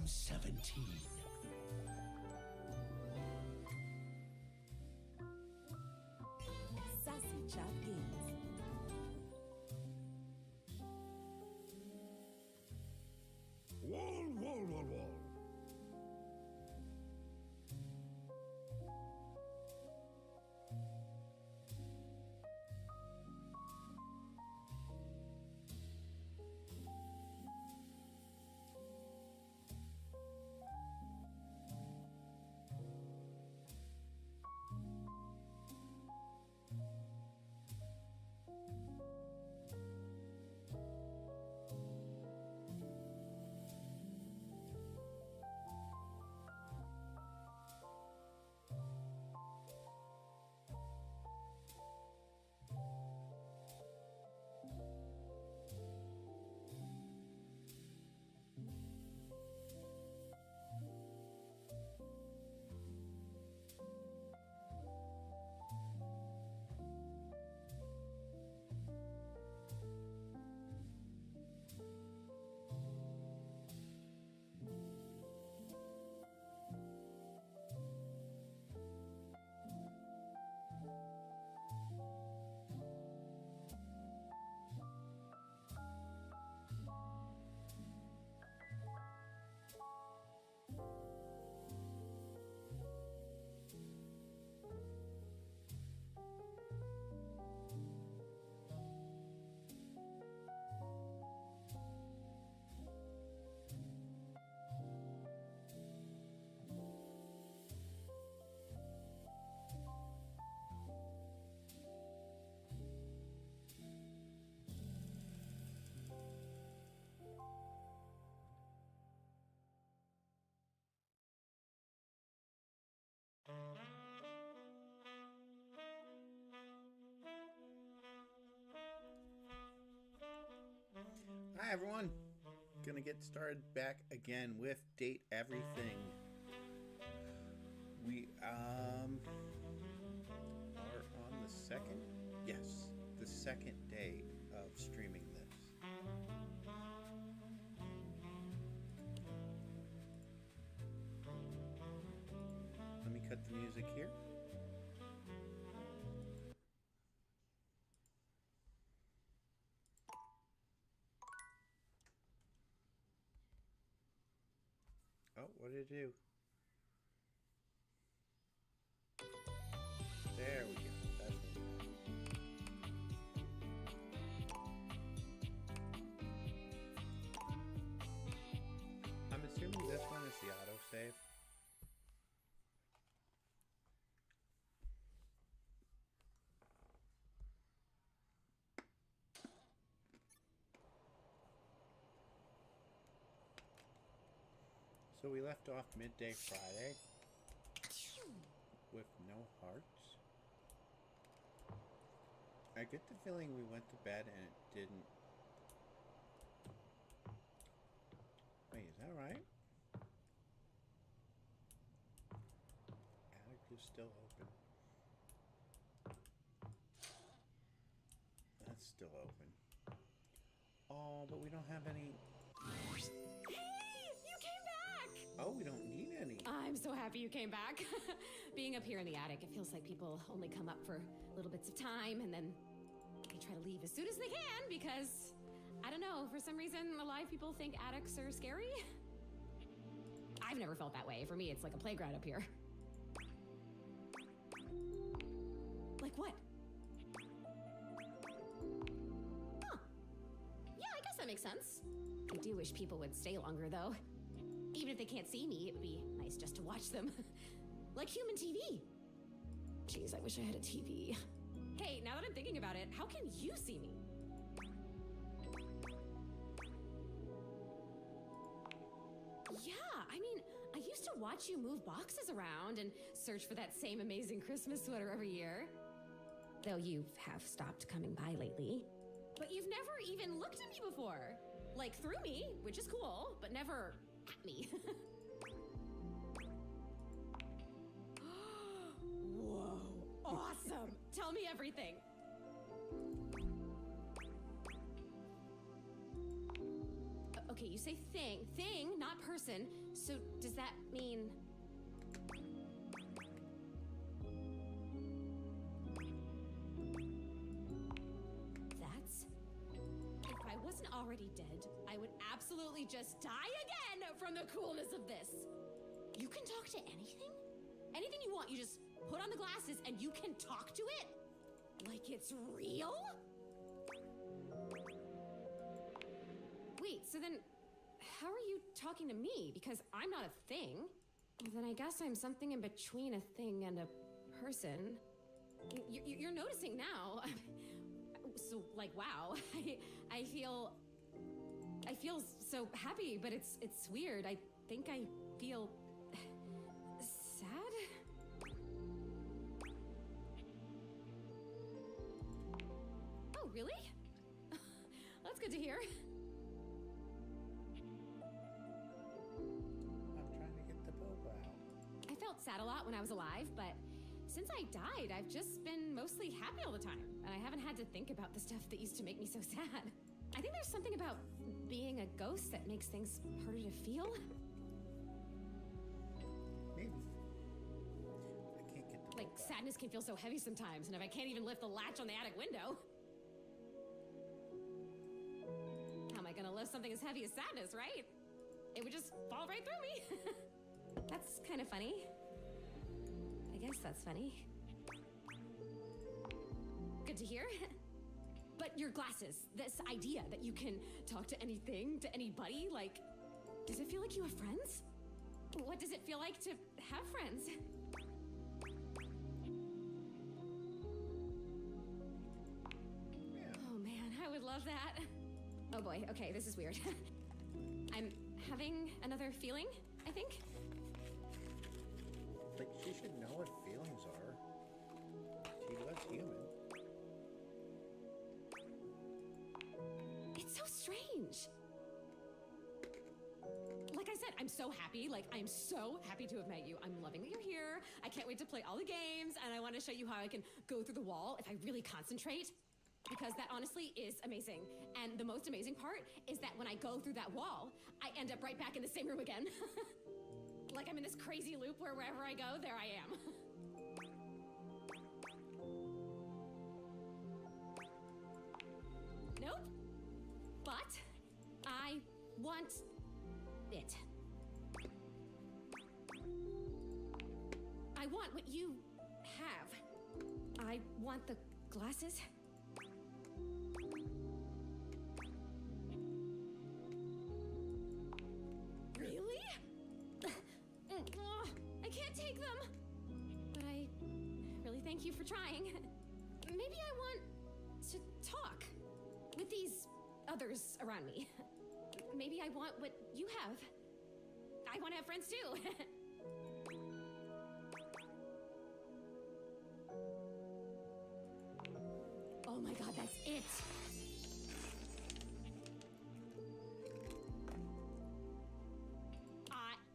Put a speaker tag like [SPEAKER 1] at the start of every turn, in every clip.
[SPEAKER 1] 17.
[SPEAKER 2] Sassy Chap Games.
[SPEAKER 1] Wall, wall, wall, wall.
[SPEAKER 3] Hi everyone. Gonna get started back again with Date Everything. We are on the second? Yes, the second day of streaming this. Let me cut the music here. Oh, what did it do? There we go. That's what we want. I'm assuming this one is the autosave. So we left off midday Friday with no hearts. I get the feeling we went to bed and it didn't. Wait, is that right? Attic is still open. That's still open. Oh, but we don't have any. Oh, we don't need any.
[SPEAKER 4] I'm so happy you came back. Being up here in the attic, it feels like people only come up for little bits of time and then they try to leave as soon as they can because, I don't know, for some reason, a lot of people think attics are scary. I've never felt that way. For me, it's like a playground up here. Like what? Huh. Yeah, I guess that makes sense. I do wish people would stay longer, though. Even if they can't see me, it would be nice just to watch them. Like human TV. Jeez, I wish I had a TV. Hey, now that I'm thinking about it, how can you see me? Yeah, I mean, I used to watch you move boxes around and search for that same amazing Christmas sweater every year. Though you have stopped coming by lately. But you've never even looked at me before. Like through me, which is cool, but never at me. Whoa, awesome. Tell me everything. Okay, you say thing. Thing, not person. So does that mean... That's... If I wasn't already dead, I would absolutely just die again from the coolness of this. You can talk to anything? Anything you want, you just put on the glasses and you can talk to it? Like it's real? Wait, so then how are you talking to me? Because I'm not a thing. Well, then I guess I'm something in between a thing and a person. You're noticing now. So, like, wow. I feel so happy, but it's weird. I think I feel sad? Oh, really? That's good to hear.
[SPEAKER 3] I'm trying to get the boba out.
[SPEAKER 4] I felt sad a lot when I was alive, but since I died, I've just been mostly happy all the time, and I haven't had to think about the stuff that used to make me so sad. I think there's something about being a ghost that makes things harder to feel.
[SPEAKER 3] Maybe. I can't get the
[SPEAKER 4] Like,
[SPEAKER 3] boba out.
[SPEAKER 4] sadness can feel so heavy sometimes, and if I can't even lift the latch on the attic window, how am I gonna lift something as heavy as sadness, right? It would just fall right through me. That's kind of funny. I guess that's funny. Good to hear. But your glasses, this idea that you can talk to anything, to anybody, like, does it feel like you have friends? What does it feel like to have friends?
[SPEAKER 3] Yeah.
[SPEAKER 4] Oh man, I would love that. Oh boy, okay, this is weird. I'm having another feeling, I think.
[SPEAKER 3] Like, she should know what feelings are. She was human.
[SPEAKER 4] It's so strange. Like I said, I'm so happy. Like, I'm so happy to have met you. I'm loving that you're here. I can't wait to play all the games, and I want to show you how I can go through the wall if I really concentrate. Because that honestly is amazing. And the most amazing part is that when I go through that wall, I end up right back in the same room again. Like I'm in this crazy loop where wherever I go, there I am. Nope. But I want it. I want what you have. I want the glasses. Really? I can't take them. But I really thank you for trying. Maybe I want to talk with these others around me. Maybe I want what you have. I want to have friends too. Oh my god, that's it.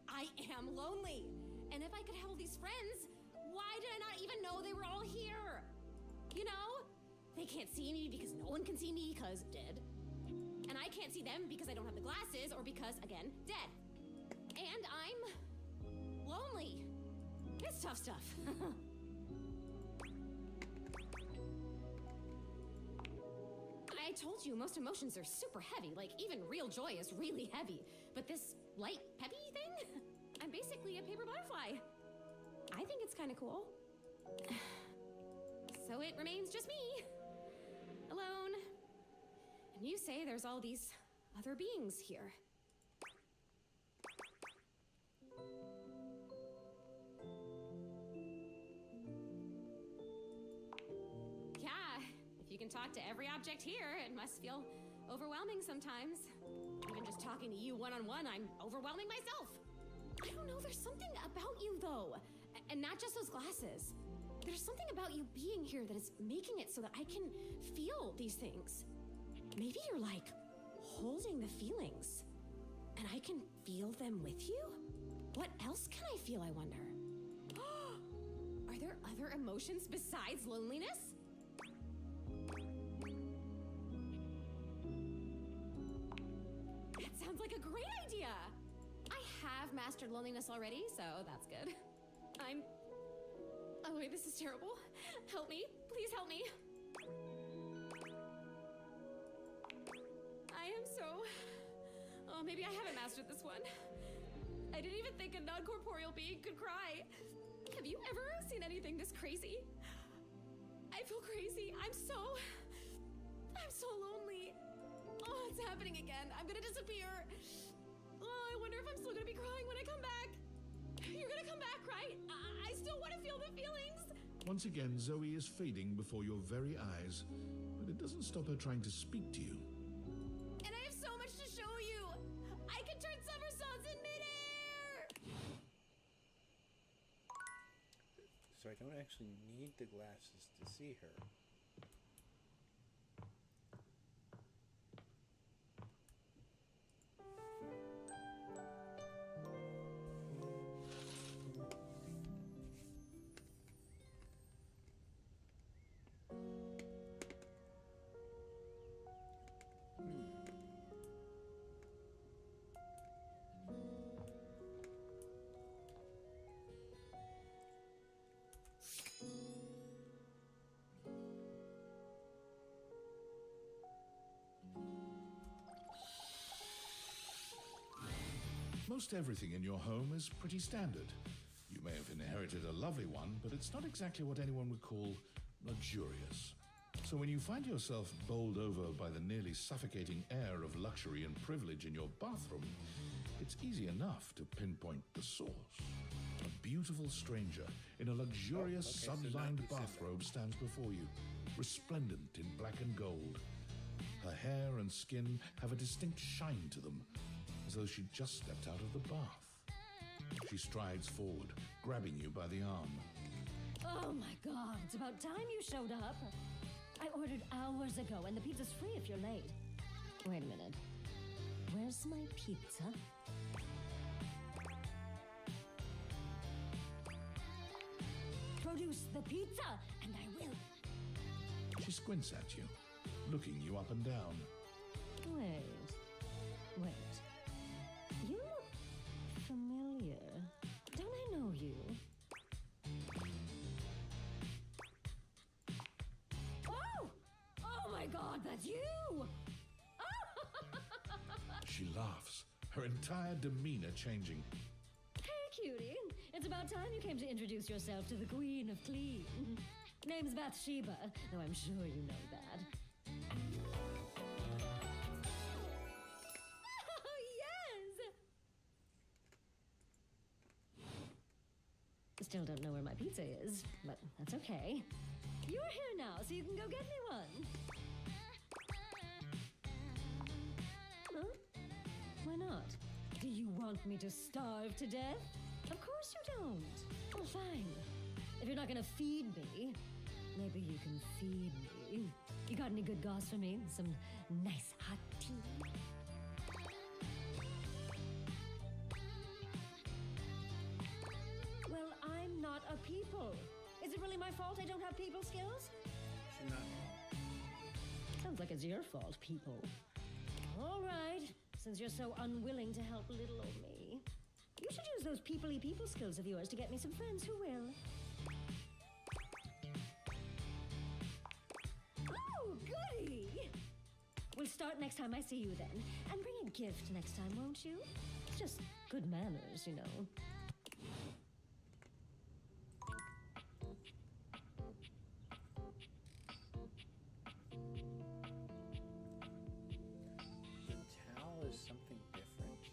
[SPEAKER 4] I am lonely. And if I could have all these friends, why did I not even know they were all here? You know? They can't see me because no one can see me because dead. And I can't see them because I don't have the glasses or because, again, dead. And I'm lonely. It's tough stuff. I told you most emotions are super heavy. Like, even real joy is really heavy. But this light, peppy thing? I'm basically a paper butterfly. I think it's kind of cool. So it remains just me. Alone. And you say there's all these other beings here. Yeah, if you can talk to every object here, it must feel overwhelming sometimes. Even just talking to you one-on-one, I'm overwhelming myself. I don't know, there's something about you though. And not just those glasses. There's something about you being here that is making it so that I can feel these things. Maybe you're like holding the feelings and I can feel them with you? What else can I feel, I wonder? Are there other emotions besides loneliness? That sounds sounds like a great idea. I have mastered loneliness already, so that's good. Oh wait, this is terrible. Help me. Please help me. I am so... Oh, maybe I haven't mastered this one. I didn't even think a non-corporeal being could cry. Have you ever seen anything this crazy? I feel crazy. I'm so lonely. Oh, it's happening again. I'm gonna disappear. Oh, I wonder if I'm still gonna be crying when I come back. You're gonna come back, right? I still want to feel the feelings.
[SPEAKER 1] Once again, Zoe is fading before your very eyes, but it doesn't stop her trying to speak to you.
[SPEAKER 4] And I have so much to show you. I can turn somersaults in midair.
[SPEAKER 3] So I don't actually need the glasses to see her.
[SPEAKER 1] Most everything in your home is pretty standard. You may have inherited a lovely one, but it's not exactly what anyone would call luxurious. So when you find yourself bowled over by the nearly suffocating air of luxury and privilege in your bathroom, it's easy enough to pinpoint the source. A beautiful stranger in a luxurious sun-lined bathrobe stands before you, resplendent in black and gold. Her hair and skin have a distinct shine to them, as though she'd just stepped out of the bath. She strides forward, grabbing you by the arm.
[SPEAKER 5] Oh my God, it's about time you showed up. I ordered hours ago and the pizza's free if you're late. Wait a minute. Where's my pizza? Produce the pizza and I will.
[SPEAKER 1] She squints at you, looking you up and down.
[SPEAKER 5] Wait. You look familiar. Don't I know you? Oh my God, that's you!
[SPEAKER 1] She laughs, her entire demeanor changing.
[SPEAKER 5] Hey, cutie. It's about time you came to introduce yourself to the Queen of Clean. Name's Bathsheba, though I'm sure you know that. Oh, yes! Still don't know where my pizza is, but that's okay. You're here now, so you can go get me one. Huh? Why not? Do you want me to starve to death? Of course you don't. Well, fine. If you're not gonna feed me, maybe you can feed me. You got any good goss for me? Some nice hot tea? Well, I'm not a people. Is it really my fault I don't have people skills?
[SPEAKER 3] She's not.
[SPEAKER 5] Sounds like it's your fault, people. All right, since you're so unwilling to help little old me, you should use those people-y people skills of yours to get me some friends who will. Oh, goody! We'll start next time I see you then. And bring a gift next time, won't you? It's just good manners, you know.
[SPEAKER 3] The towel is something different.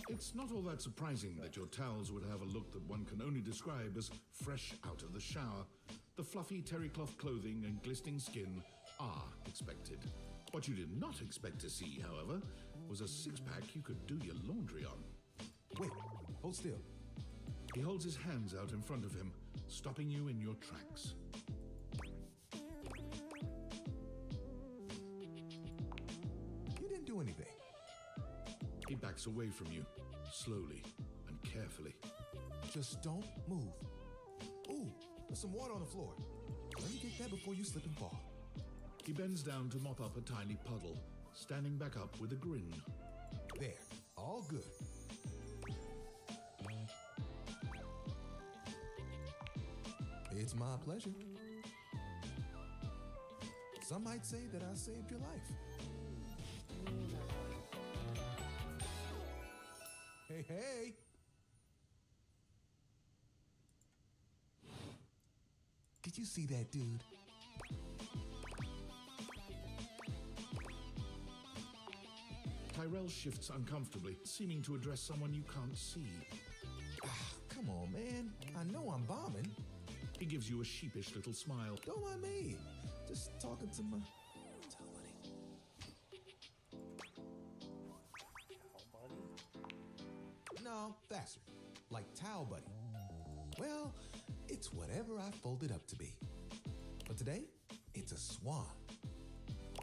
[SPEAKER 1] It's not all that surprising that your towels would have a look that one can only describe as fresh out of the shower. The fluffy terry cloth clothing and glistening skin are expected. What you did not expect to see, however, was a six-pack you could do your laundry on.
[SPEAKER 6] Wait, hold still.
[SPEAKER 1] He holds his hands out in front of him, stopping you in your tracks.
[SPEAKER 6] You didn't do anything.
[SPEAKER 1] He backs away from you, slowly and carefully.
[SPEAKER 6] Just don't move. Ooh, there's some water on the floor. Let me get that before you slip and fall.
[SPEAKER 1] He bends down to mop up a tiny puddle, standing back up with a grin.
[SPEAKER 6] There, all good. It's my pleasure. Some might say that I saved your life. Hey, hey! Did you see that dude?
[SPEAKER 1] Tyrell shifts uncomfortably, seeming to address someone you can't see.
[SPEAKER 6] Come on, man. I know I'm bombing.
[SPEAKER 1] He gives you a sheepish little smile.
[SPEAKER 6] Don't mind me. Just talking to my towel buddy. No, faster. Like towel buddy. Well, it's whatever I fold it up to be. But today, it's a swan.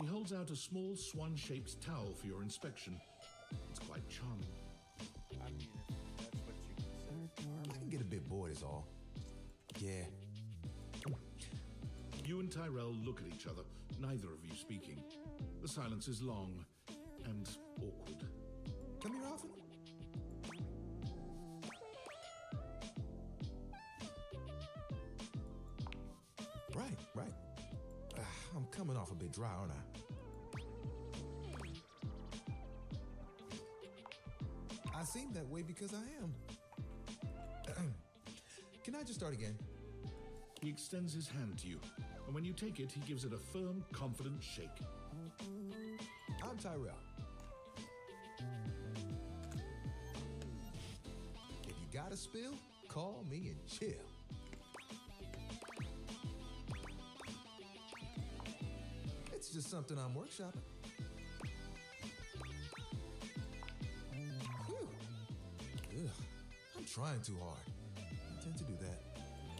[SPEAKER 1] He holds out a small swan-shaped towel for your inspection. It's quite charming.
[SPEAKER 3] I mean, if that's what you consider.
[SPEAKER 6] I can get a bit bored is all. Yeah.
[SPEAKER 1] You and Tyrell look at each other, neither of you speaking. The silence is long and awkward.
[SPEAKER 6] Come here often? Right. I'm coming off a bit dry, aren't I? I seem that way because I am. Can I just start again?
[SPEAKER 1] He extends his hand to you, and when you take it, he gives it a firm, confident shake.
[SPEAKER 6] I'm Tyrell. If you got a spill, call me and chill. It's just something I'm workshopping. Whew. Ugh, I'm trying too hard. I tend to do that.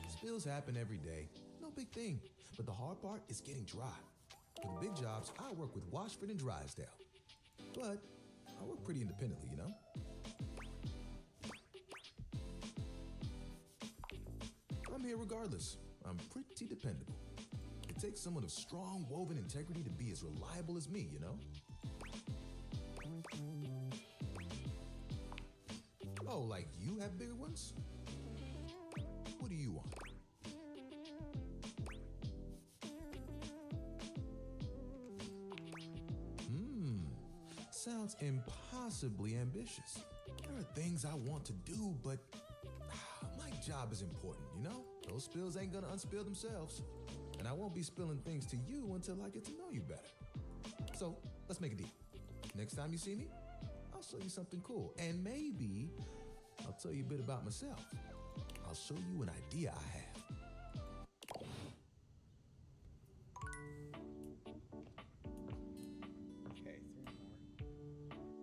[SPEAKER 6] Spills happen every day. No big thing. But the hard part is getting dry. For the big jobs, I work with Washford and Drysdale. But I work pretty independently, you know? I'm here regardless. I'm pretty dependable. It takes someone of strong woven integrity to be as reliable as me, you know? Oh, like you have bigger ones? What do you want? Sounds impossibly ambitious. There are things I want to do, but my job is important, you know? Those spills ain't gonna unspill themselves. And I won't be spilling things to you until I get to know you better. So, let's make a deal. Next time you see me, I'll show you something cool. And maybe I'll tell you a bit about myself. I'll show you an idea I have.
[SPEAKER 3] Okay, 3 more.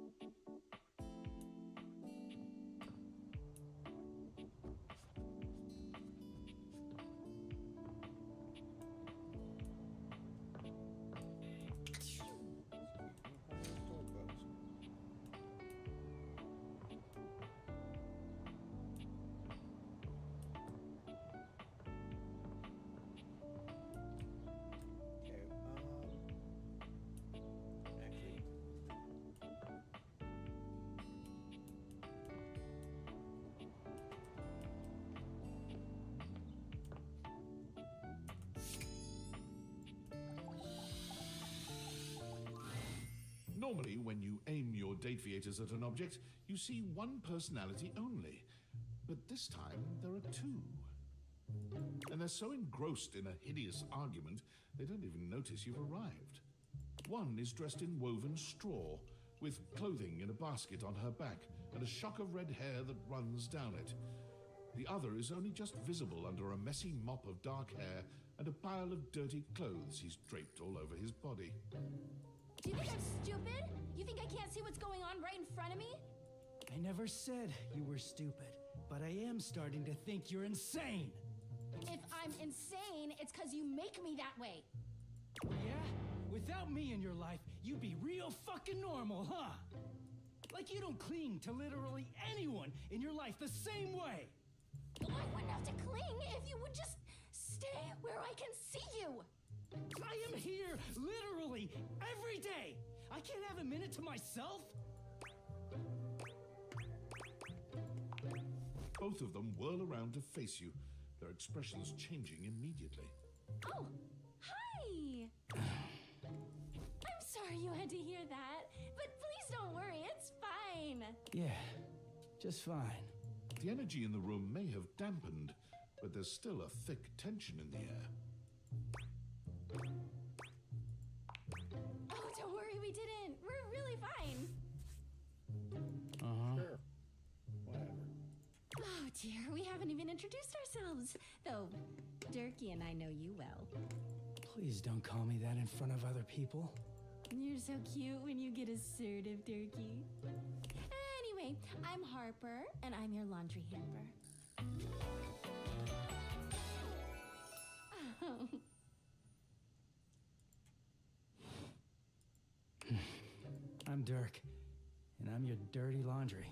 [SPEAKER 1] Normally, when you aim your date viators at an object, you see one personality only. But this time, there are two. And they're so engrossed in a hideous argument, they don't even notice you've arrived. One is dressed in woven straw, with clothing in a basket on her back, and a shock of red hair that runs down it. The other is only just visible under a messy mop of dark hair and a pile of dirty clothes he's draped all over his body.
[SPEAKER 7] Do you think I'm stupid? You think I can't see what's going on right in front of me?
[SPEAKER 8] I never said you were stupid, but I am starting to think you're insane.
[SPEAKER 7] If I'm insane, it's because you make me that way.
[SPEAKER 8] Yeah? Without me in your life, you'd be real fucking normal, huh? Like you don't cling to literally anyone in your life the same way.
[SPEAKER 7] I wouldn't have to cling if you would just stay where I can see you.
[SPEAKER 8] I am here literally every day. I can't have a minute to myself.
[SPEAKER 1] Both of them whirl around to face you, their expressions changing immediately.
[SPEAKER 7] Oh, hi! I'm sorry you had to hear that, but please don't worry, it's fine.
[SPEAKER 8] Yeah, just fine.
[SPEAKER 1] The energy in the room may have dampened, but there's still a thick tension in the air.
[SPEAKER 7] Oh, don't worry, we didn't. We're really fine.
[SPEAKER 3] Sure. Whatever.
[SPEAKER 7] Oh dear, we haven't even introduced ourselves. Though, Durkee and I know you well.
[SPEAKER 8] Please don't call me that in front of other people.
[SPEAKER 7] You're so cute when you get assertive, Durkee. Anyway, I'm Harper, and I'm your laundry hamper.
[SPEAKER 8] I'm Dirk, and I'm your dirty laundry.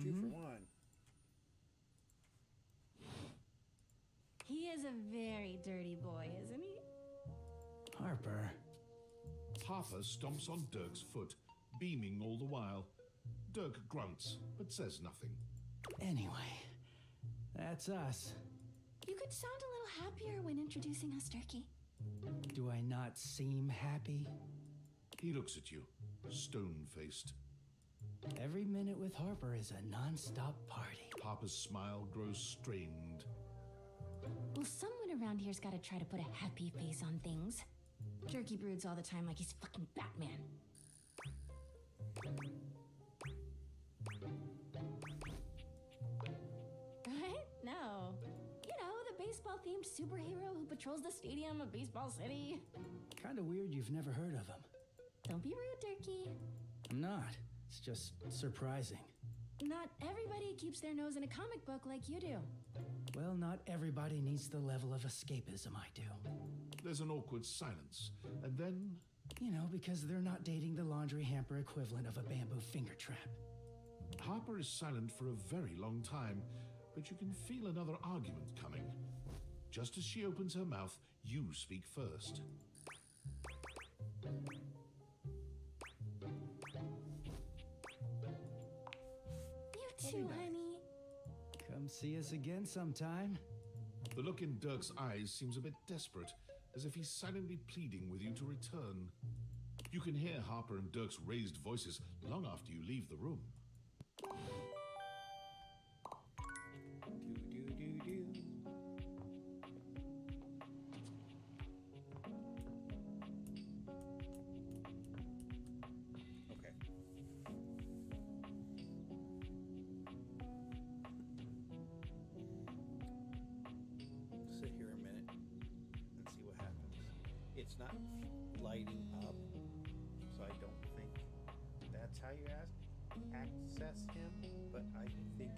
[SPEAKER 3] 2 for 1.
[SPEAKER 7] He is a very dirty boy, isn't he?
[SPEAKER 8] Harper.
[SPEAKER 1] Harper stomps on Dirk's foot, beaming all the while. Dirk grunts, but says nothing.
[SPEAKER 8] Anyway, that's us.
[SPEAKER 7] You could sound a little happier when introducing us, Durkee.
[SPEAKER 8] Do I not seem happy?
[SPEAKER 1] He looks at you, stone-faced.
[SPEAKER 8] Every minute with Harper is a non-stop party.
[SPEAKER 1] Harper's smile grows strained.
[SPEAKER 7] Well, someone around here's gotta try to put a happy face on things. Durkee broods all the time like he's fucking Batman. Right? No. You know, the baseball-themed superhero who patrols the stadium of Baseball City.
[SPEAKER 8] Kinda weird you've never heard of him.
[SPEAKER 7] Don't be rude, Durkee.
[SPEAKER 8] I'm not. It's just surprising.
[SPEAKER 7] Not everybody keeps their nose in a comic book like you do.
[SPEAKER 8] Well, not everybody needs the level of escapism I do.
[SPEAKER 1] There's an awkward silence, and then...
[SPEAKER 8] You know, because they're not dating the laundry hamper equivalent of a bamboo finger trap.
[SPEAKER 1] Harper is silent for a very long time, but you can feel another argument coming. Just as she opens her mouth, you speak first.
[SPEAKER 7] You too, honey.
[SPEAKER 8] Come see us again sometime.
[SPEAKER 1] The look in Dirk's eyes seems a bit desperate, as if he's silently pleading with you to return. You can hear Harper and Dirk's raised voices long after you leave the room.
[SPEAKER 3] Do. Okay. Sit here a minute and see what happens. It's not lighting up, so I don't think that's how you access him, but I think...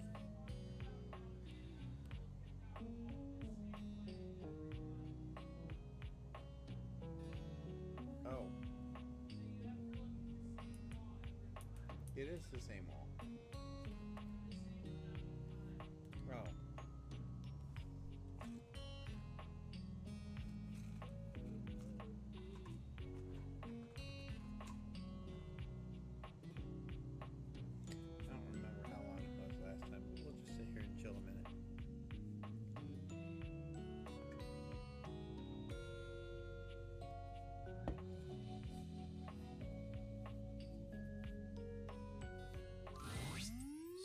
[SPEAKER 3] Oh. It is the same wall. Oh. I don't remember how long it was last time, but we'll just sit here and chill a minute.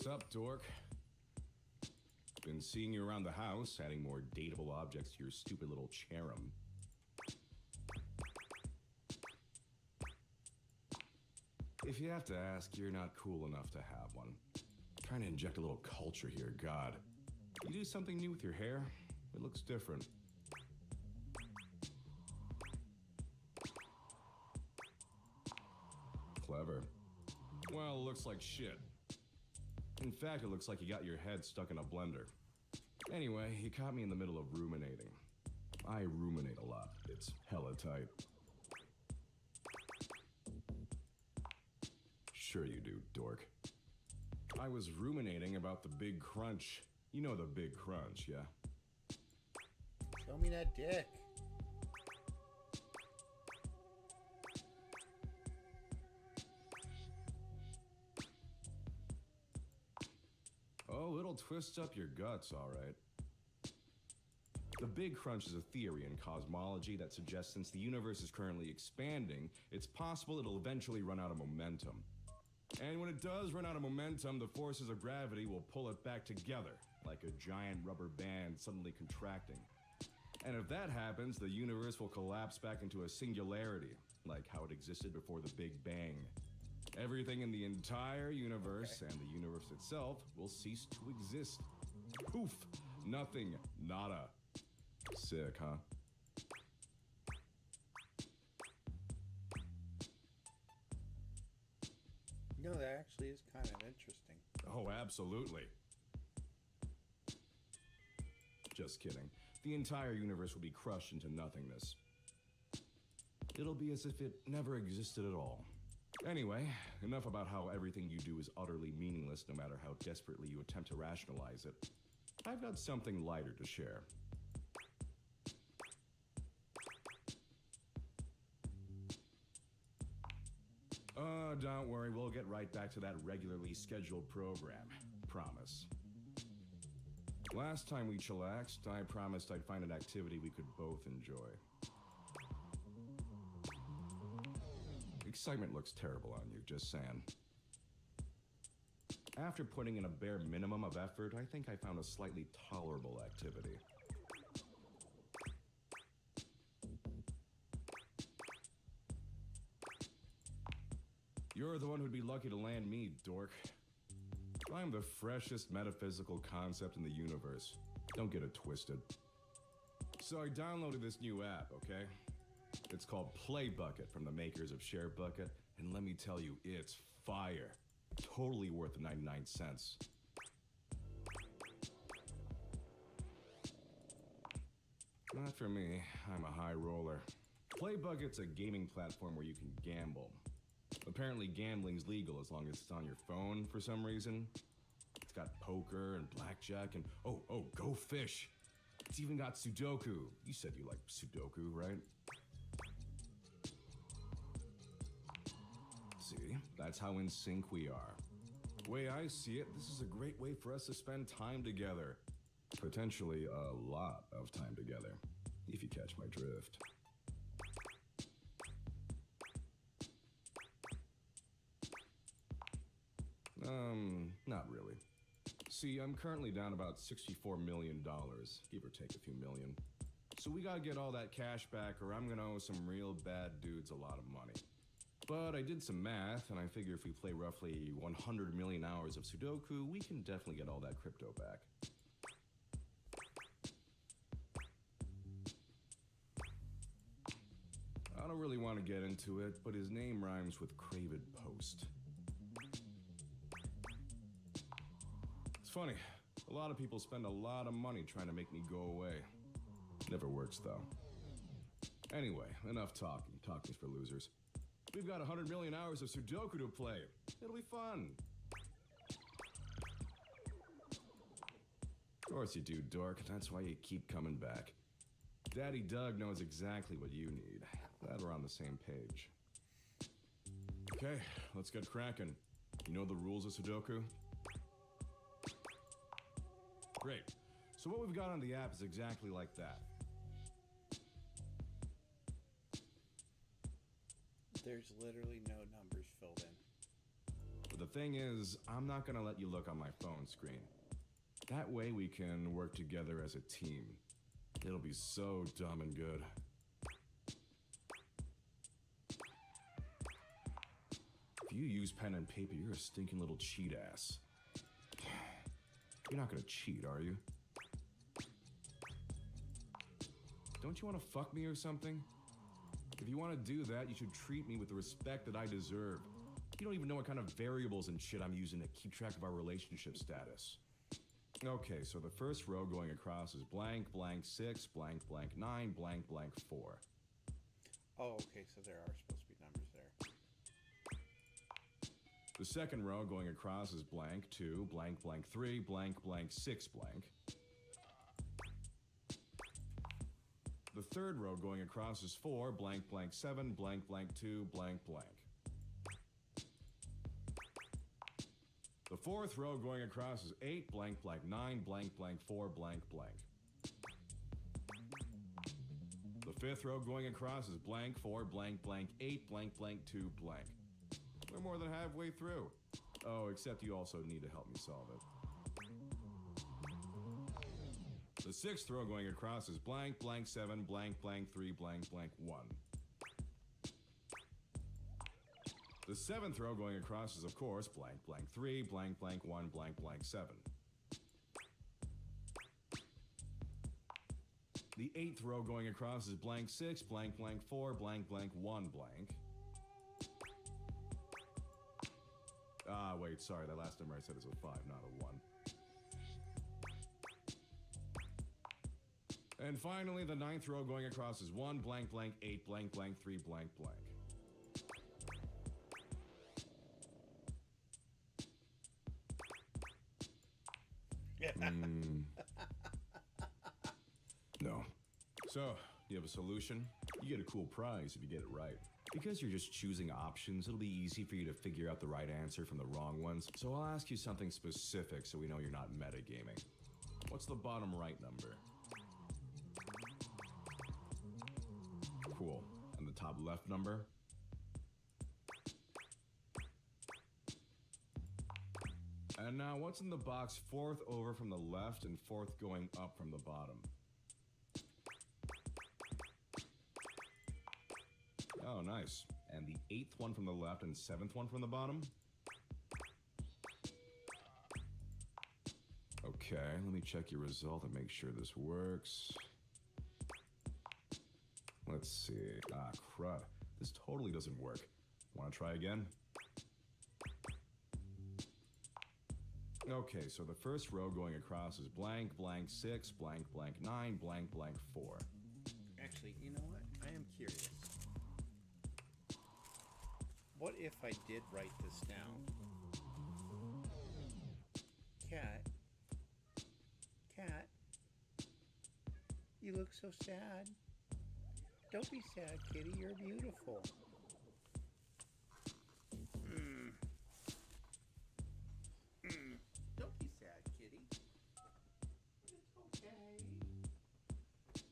[SPEAKER 9] Sup, dork? Been seeing you around the house, adding more dateable objects to your stupid little cherub. If you have to ask, you're not cool enough to have one. Trying to inject a little culture here, God. You do something new with your hair, it looks different. Clever. Well, it looks like shit. In fact, it looks like you got your head stuck in a blender. Anyway, you caught me in the middle of ruminating. I ruminate a lot. It's hella tight. Sure you do, dork. I was ruminating about the big crunch. You know the big crunch, yeah?
[SPEAKER 3] Show me that dick.
[SPEAKER 9] Oh, it'll twist up your guts, all right. The Big Crunch is a theory in cosmology that suggests since the universe is currently expanding, it's possible it'll eventually run out of momentum. And when it does run out of momentum, the forces of gravity will pull it back together, like a giant rubber band suddenly contracting. And if that happens, the universe will collapse back into a singularity, like how it existed before the Big Bang. Everything in the entire universe and the universe itself will cease to exist. Poof! Nothing. Nada. Sick, huh?
[SPEAKER 3] No, that actually is kind of interesting.
[SPEAKER 9] Oh, absolutely. Just kidding. The entire universe will be crushed into nothingness. It'll be as if it never existed at all. Anyway, enough about how everything you do is utterly meaningless no matter how desperately you attempt to rationalize it. I've got something lighter to share. Don't worry, we'll get right back to that regularly scheduled program. Promise. Last time we chillaxed, I promised I'd find an activity we could both enjoy. Excitement looks terrible on you, just saying. After putting in a bare minimum of effort, I think I found a slightly tolerable activity. You're the one who'd be lucky to land me, dork. I'm the freshest metaphysical concept in the universe. Don't get it twisted. So I downloaded this new app, okay? It's called Play Bucket from the makers of Share Bucket, and let me tell you, it's fire. Totally worth the 99 cents. Not for me. I'm a high roller. Play Bucket's a gaming platform where you can gamble. Apparently gambling's legal as long as it's on your phone for some reason. It's got poker and blackjack and go fish. It's even got Sudoku. You said you liked Sudoku, right? See, that's how in sync we are. Way I see it, this is a great way for us to spend time together. Potentially a lot of time together, if you catch my drift. Not really. See, I'm currently down about $64 million, give or take a few million. So we gotta get all that cash back or I'm gonna owe some real bad dudes a lot of money. But I did some math, and I figure if we play roughly 100 million hours of Sudoku, we can definitely get all that crypto back. I don't really want to get into it, but his name rhymes with Craven Post. It's funny. A lot of people spend a lot of money trying to make me go away. Never works, though. Anyway, enough talking. Talking's for losers. We've got 100 million hours of Sudoku to play. It'll be fun. Of course you do, dork. That's why you keep coming back. Daddy Doug knows exactly what you need. Glad we're on the same page. Okay, let's get cracking. You know the rules of Sudoku? Great. So what we've got on the app is exactly like that.
[SPEAKER 3] There's literally no numbers filled in.
[SPEAKER 9] But the thing is, I'm not gonna let you look on my phone screen. That way we can work together as a team. It'll be so dumb and good. If you use pen and paper, you're a stinking little cheat ass. You're not gonna cheat, are you? Don't you want to fuck me or something? If you want to do that, you should treat me with the respect that I deserve. You don't even know what kind of variables and shit I'm using to keep track of our relationship status. Okay, so the first row going across is blank, blank 6, blank, blank 9, blank, blank 4.
[SPEAKER 3] Oh, okay, so there are supposed to be numbers there.
[SPEAKER 9] The second row going across is blank 2, blank, blank 3, blank, blank 6, blank. third row going across is 4 blank blank 7 blank blank 2 blank blank. The fourth row going across is 8 blank blank 9 blank blank 4 blank blank. The fifth row going across is blank 4 blank blank 8 blank blank 2 blank. We're more than halfway through. Oh, except you also need to help me solve it. The sixth row going across is blank blank 7 blank blank 3 blank blank 1. The seventh row going across is, of course, blank blank 3 blank blank 1 blank blank 7. The eighth row going across is blank 6 blank blank 4 blank blank 1 blank. Ah, wait, sorry, that last number I said is a 5, not a 1. And finally, the ninth row going across is 1 blank blank 8 blank blank 3 blank blank. No. So, you have a solution? You get a cool prize if you get it right. Because you're just choosing options, it'll be easy for you to figure out the right answer from the wrong ones. So I'll ask you something specific so we know you're not metagaming. What's the bottom right number? Cool. And the top left number? And now, what's in the box fourth over from the left and fourth going up from the bottom? Oh, nice. And the eighth one from the left and seventh one from the bottom? Okay, let me check your result and make sure this works. Let's see. Ah, crud. This totally doesn't work. Want to try again? Okay, so the first row going across is blank, blank 6, blank, blank 9, blank, blank 4.
[SPEAKER 3] Actually, you know what? I am curious. What if I did write this down? Cat. Cat. You look so sad. Don't be sad, kitty. You're beautiful. Don't be sad, kitty. It's okay.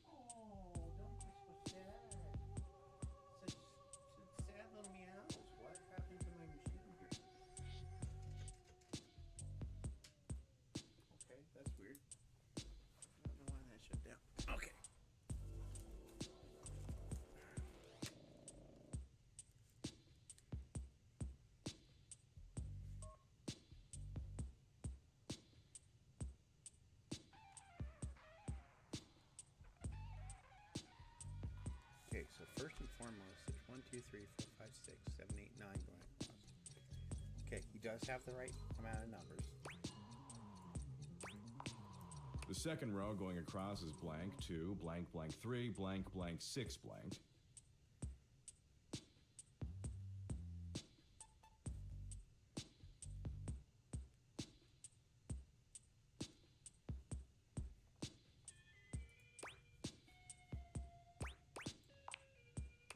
[SPEAKER 3] Oh, don't be so sad. Such sad little meows. What happened to my machine here? Okay, that's weird. I don't know why that shut down. Okay. Okay, so first and foremost, there's 1, 2, 3, 4, 5, 6, 7, 8, 9 going across. Okay, he does have the right amount of numbers.
[SPEAKER 9] The second row going across is blank 2, blank, blank 3, blank, blank 6, blank.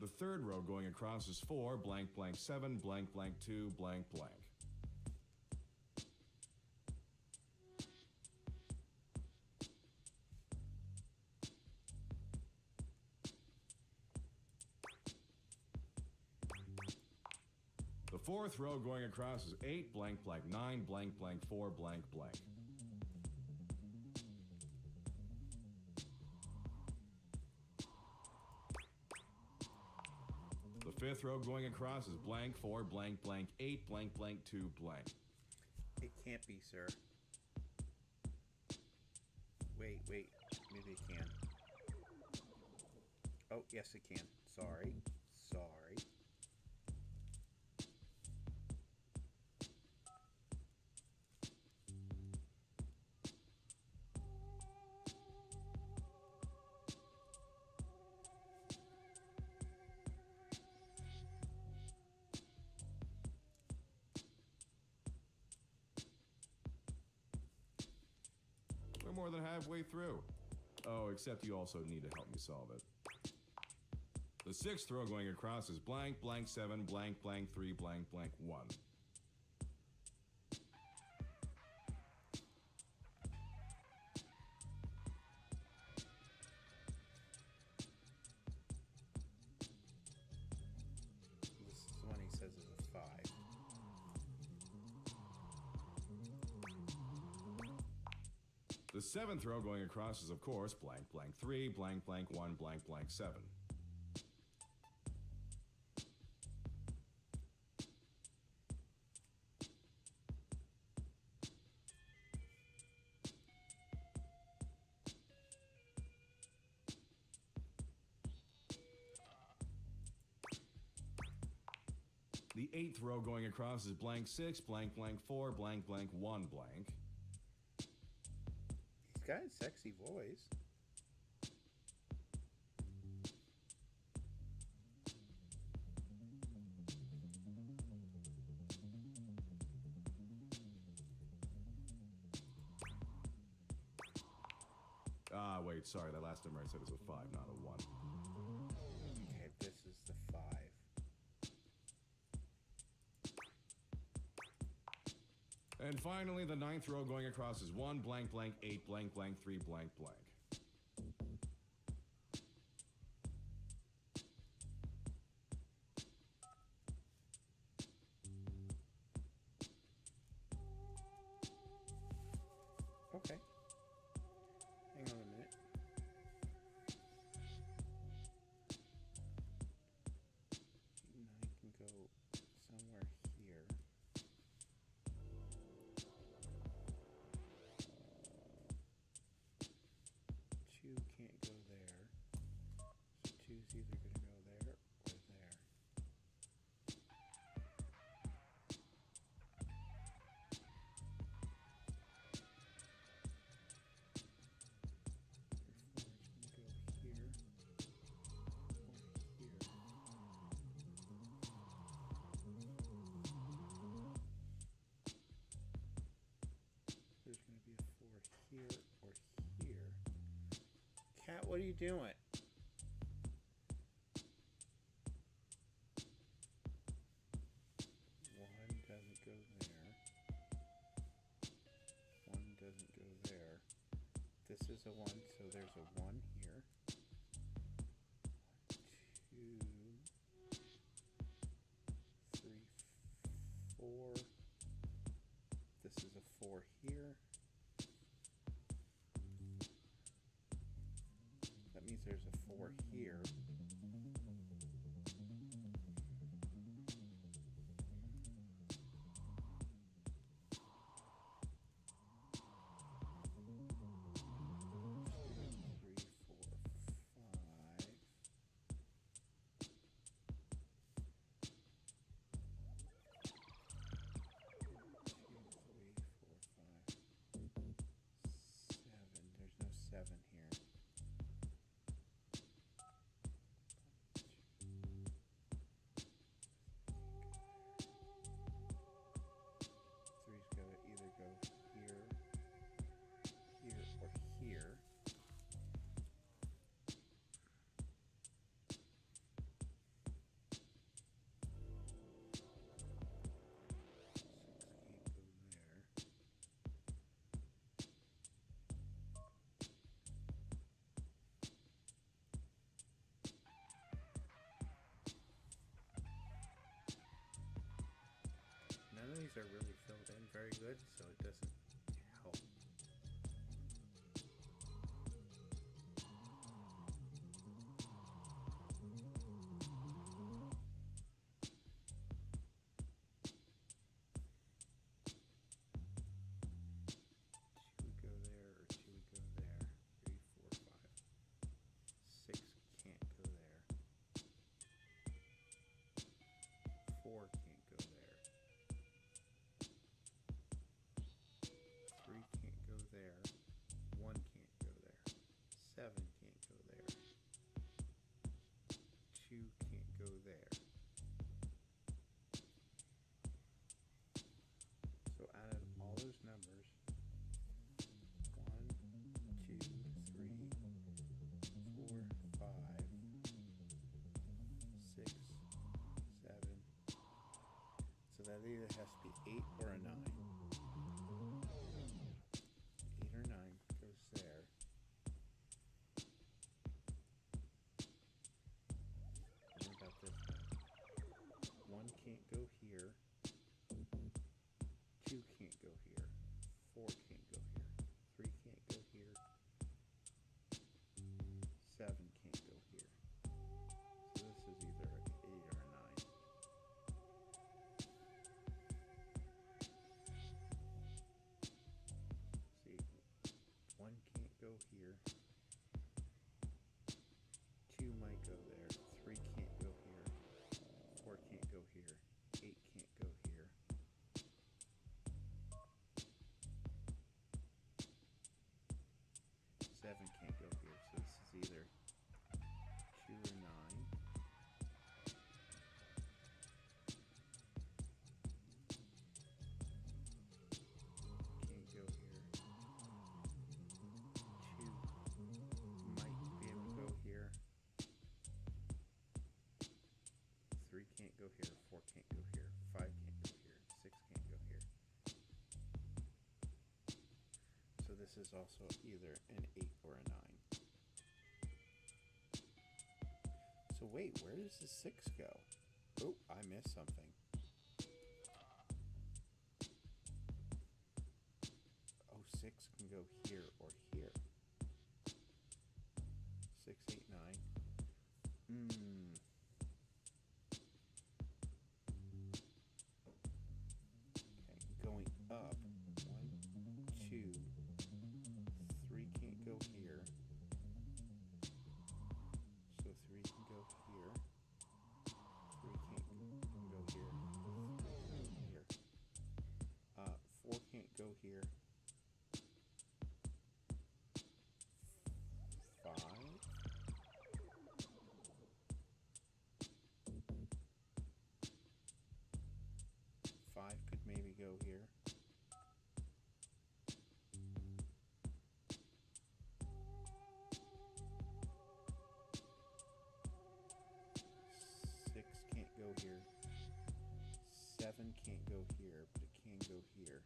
[SPEAKER 9] The third row going across is 4, blank, blank 7, blank, blank 2, blank, blank. The fourth row going across is 8, blank, blank 9, blank, blank 4, blank, blank. The fifth row going across is blank 4, blank, blank 8, blank, blank 2, blank.
[SPEAKER 3] It can't be, sir. Wait. Maybe it can. Oh, yes it can. Sorry.
[SPEAKER 9] We're more than halfway through. Oh, except you also need to help me solve it. The sixth row going across is blank, blank 7, blank, blank 3, blank, blank 1.
[SPEAKER 3] This is the one he says is a 5.
[SPEAKER 9] The seventh row going across is, of course, blank, blank 3, blank, blank 1, blank, blank 7. The eighth row going across is blank 6, blank, blank 4, blank, blank 1, blank.
[SPEAKER 3] He's got a sexy voice.
[SPEAKER 9] Ah, wait, sorry, that last number I said is a 5, not a 1.
[SPEAKER 3] Okay, this is the 5.
[SPEAKER 9] And finally, the ninth row going across is 1, blank, blank 8, blank, blank 3, blank, blank.
[SPEAKER 3] Okay. Hang on a minute. Now I can go somewhere here. 2 can't go there. So 2's either going to go there or there. There's going to be a 4 here or here. Cat, what are you doing? One doesn't go there. One doesn't go there. This is a 1, so there's a 1 here. 1, 2, 3, 4. This is a 4 here. That means there's a 4 here. Seven. There's no 7 here. 8 or a 9. 8 or 9 goes there. What about this one? 1 can't go here. 2 can't go here. 4 can't go here. 3 can't go here. 7 can't go here. So this is either an 8 or a 9. See, 1 can't go here. 2 might go there. 3 can't go here. 4 can't go here. 8 can't go here. 7 can't go here. So this is either 2 or 9. Can't go here. 2 might be able to go here. 3 can't go here. 4 can't go here. 5 can't go here. 6 can't go here. So this is also either an 8 or a 9. So wait, where does the 6 go? Oh, I missed something. Oh, 6 can go here or here. 6, 8, 9. Okay, going up. 1, 2, 3 can't go here. So 3 can go here. 3 can't go here. 3 can go here. 4 can't go here. 5. 5 could maybe go here. 6 can't go here. 7 can't go here, but it can go here.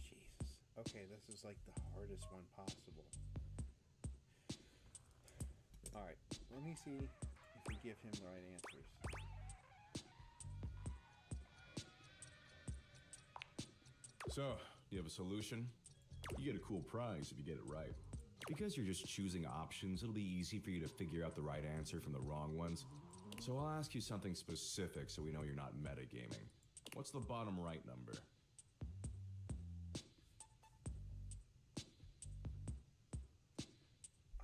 [SPEAKER 3] Jesus. Okay, this is like the hardest one possible. Alright, let me see if we give him the right answers.
[SPEAKER 9] So, you have a solution? You get a cool prize if you get it right. Because you're just choosing options, it'll be easy for you to figure out the right answer from the wrong ones. So I'll ask you something specific so we know you're not metagaming. What's the bottom right number?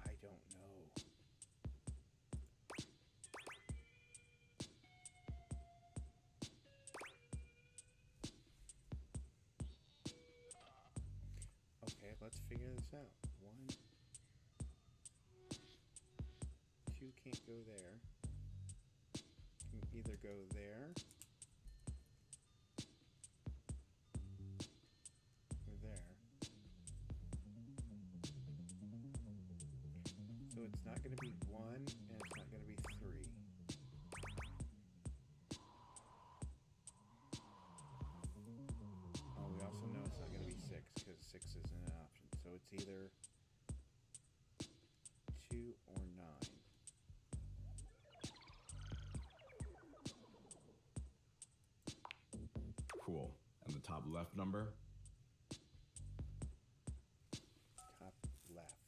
[SPEAKER 3] I don't know. Okay, let's figure this out. 1, 2 can't go there. Can either go there or there. So it's not going to be 1 and it's not going to be 3. Oh, we also know it's not going to be 6 because 6 isn't an option. So it's either 2 or 9.
[SPEAKER 9] Cool. And the top left number?
[SPEAKER 3] Top left.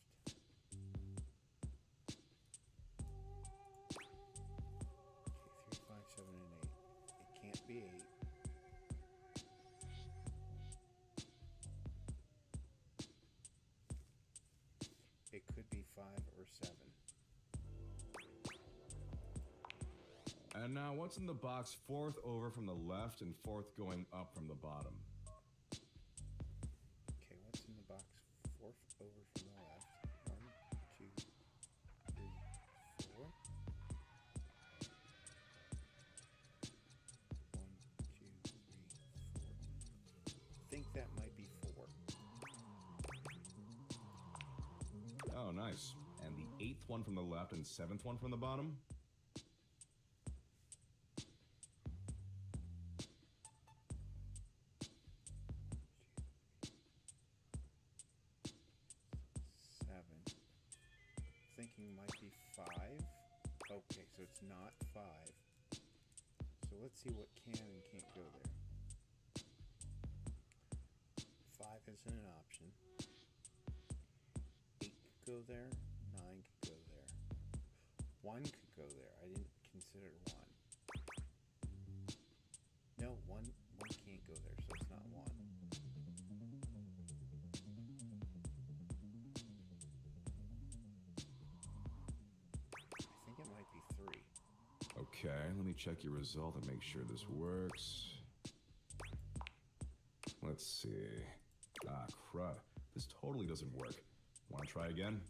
[SPEAKER 3] Okay, 3, 5, 7, and 8. It can't be 8. It could be 5 or 7.
[SPEAKER 9] And now, what's in the box fourth over from the left and fourth going up from the bottom?
[SPEAKER 3] Okay, what's in the box? 4th over from the left. 1, 2, 3, 4. 1, 2, 3, 4. I think that might be 4.
[SPEAKER 9] Oh, nice. 8th one from the left and 7th one from the bottom?
[SPEAKER 3] Seven. Thinking might be 5. Okay, so it's not 5. So let's see what can and can't go there. 5 isn't an option. 8 could go there. 9 could go there. 1 could go there. I didn't consider 1. No, 1 can't go there, so it's not 1. I think it might be 3.
[SPEAKER 9] Okay, let me check your result and make sure this works. Let's see. Ah, crud. This totally doesn't work. Want to try again?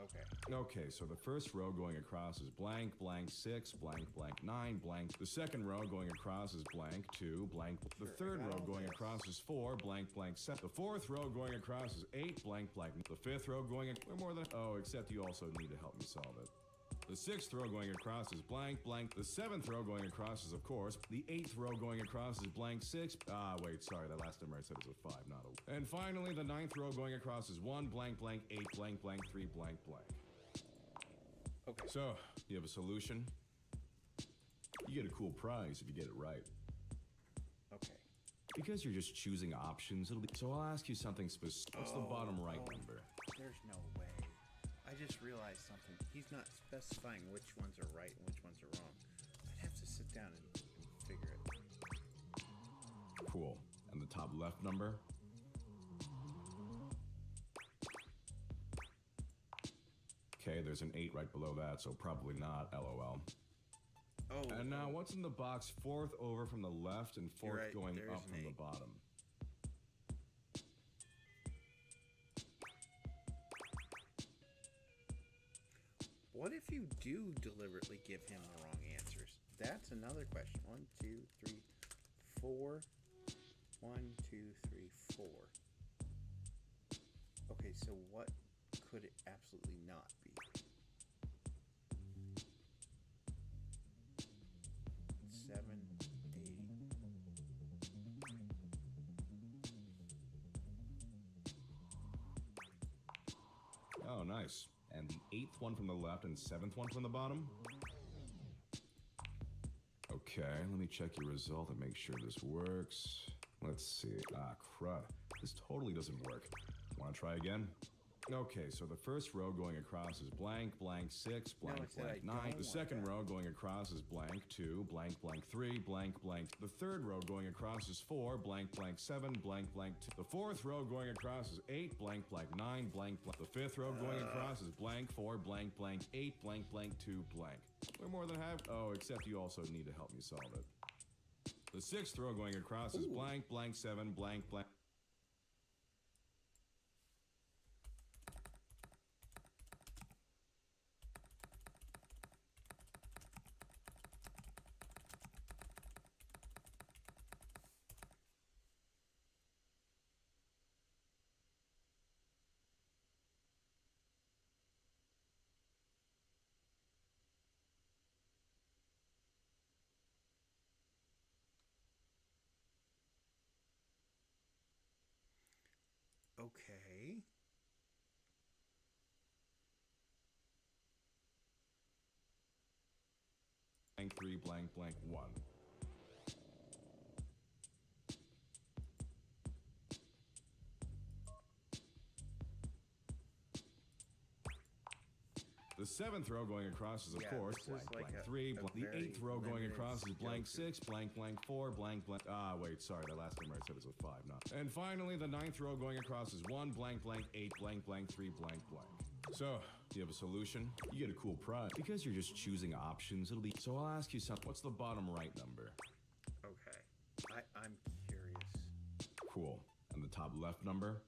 [SPEAKER 3] Okay.
[SPEAKER 9] Okay, so the first row going across is blank, blank 6, blank, blank 9, blank. The second row going across is blank 2, blank. The third row going across is 4, blank, blank 7. The fourth row going across is 8, blank, blank. The fifth row going... We're more than... Oh, except you also need to help me solve it. The sixth row going across is blank, blank. The seventh row going across is, of course. The eighth row going across is blank 6. Ah, wait, sorry, that last number I said is a 5, not a... And finally, the ninth row going across is 1, blank, blank, 8, blank, blank, 3, blank, blank.
[SPEAKER 3] Okay.
[SPEAKER 9] So, you have a solution? You get a cool prize if you get it right.
[SPEAKER 3] Okay.
[SPEAKER 9] Because you're just choosing options, it'll be... So I'll ask you something specific. What's the bottom right number?
[SPEAKER 3] There's no way. I just realized something. He's not specifying which ones are right and which ones are wrong. I'd have to sit down and figure it.
[SPEAKER 9] Cool. And the top left number? Okay, there's an 8 right below that, so probably not, LOL.
[SPEAKER 3] Oh.
[SPEAKER 9] And now, what's in the box fourth over from the left and fourth
[SPEAKER 3] right,
[SPEAKER 9] going
[SPEAKER 3] there's
[SPEAKER 9] up
[SPEAKER 3] an
[SPEAKER 9] from the
[SPEAKER 3] 8.
[SPEAKER 9] bottom?
[SPEAKER 3] What if you do deliberately give him the wrong answers? That's another question. 1, 2, 3, 4. 1, 2, 3, 4. Okay, so what could it absolutely not be? 7, 8.
[SPEAKER 9] Oh, nice. And the 8th one from the left and 7th one from the bottom? Okay, let me check your result and make sure this works. Let's see. Ah, crud. This totally doesn't work. Want to try again? Okay, so the first row going across is blank, blank 6, blank, blank 9. The second row going across is blank 2, blank, blank 3, blank, blank. The third row going across is 4, blank, blank 7, blank, blank 2. The fourth row going across is 8, blank, blank 9, blank, blank. The fifth row going across is blank 4, blank, blank 8, blank, blank 2, blank. We're more than half. Oh, except you also need to help me solve it. The sixth row going across is blank, blank 7, blank, blank.
[SPEAKER 3] Okay.
[SPEAKER 9] Blank 3, blank, blank 1. The seventh row going across is, of course, blank,
[SPEAKER 3] like
[SPEAKER 9] blank
[SPEAKER 3] a
[SPEAKER 9] 3. The
[SPEAKER 3] very
[SPEAKER 9] eighth row going
[SPEAKER 3] limited
[SPEAKER 9] across is blank
[SPEAKER 3] skill
[SPEAKER 9] 6, blank, blank 4, blank, blank. Ah, wait, sorry, that last number I said is a 5, not. And finally, the ninth row going across is 1, blank, blank 8, blank, blank 3, blank, blank. So, you have a solution? You get a cool prize. Because you're just choosing options, it'll be... So I'll ask you something. What's the bottom right number?
[SPEAKER 3] Okay. I'm curious.
[SPEAKER 9] Cool. And the top left number?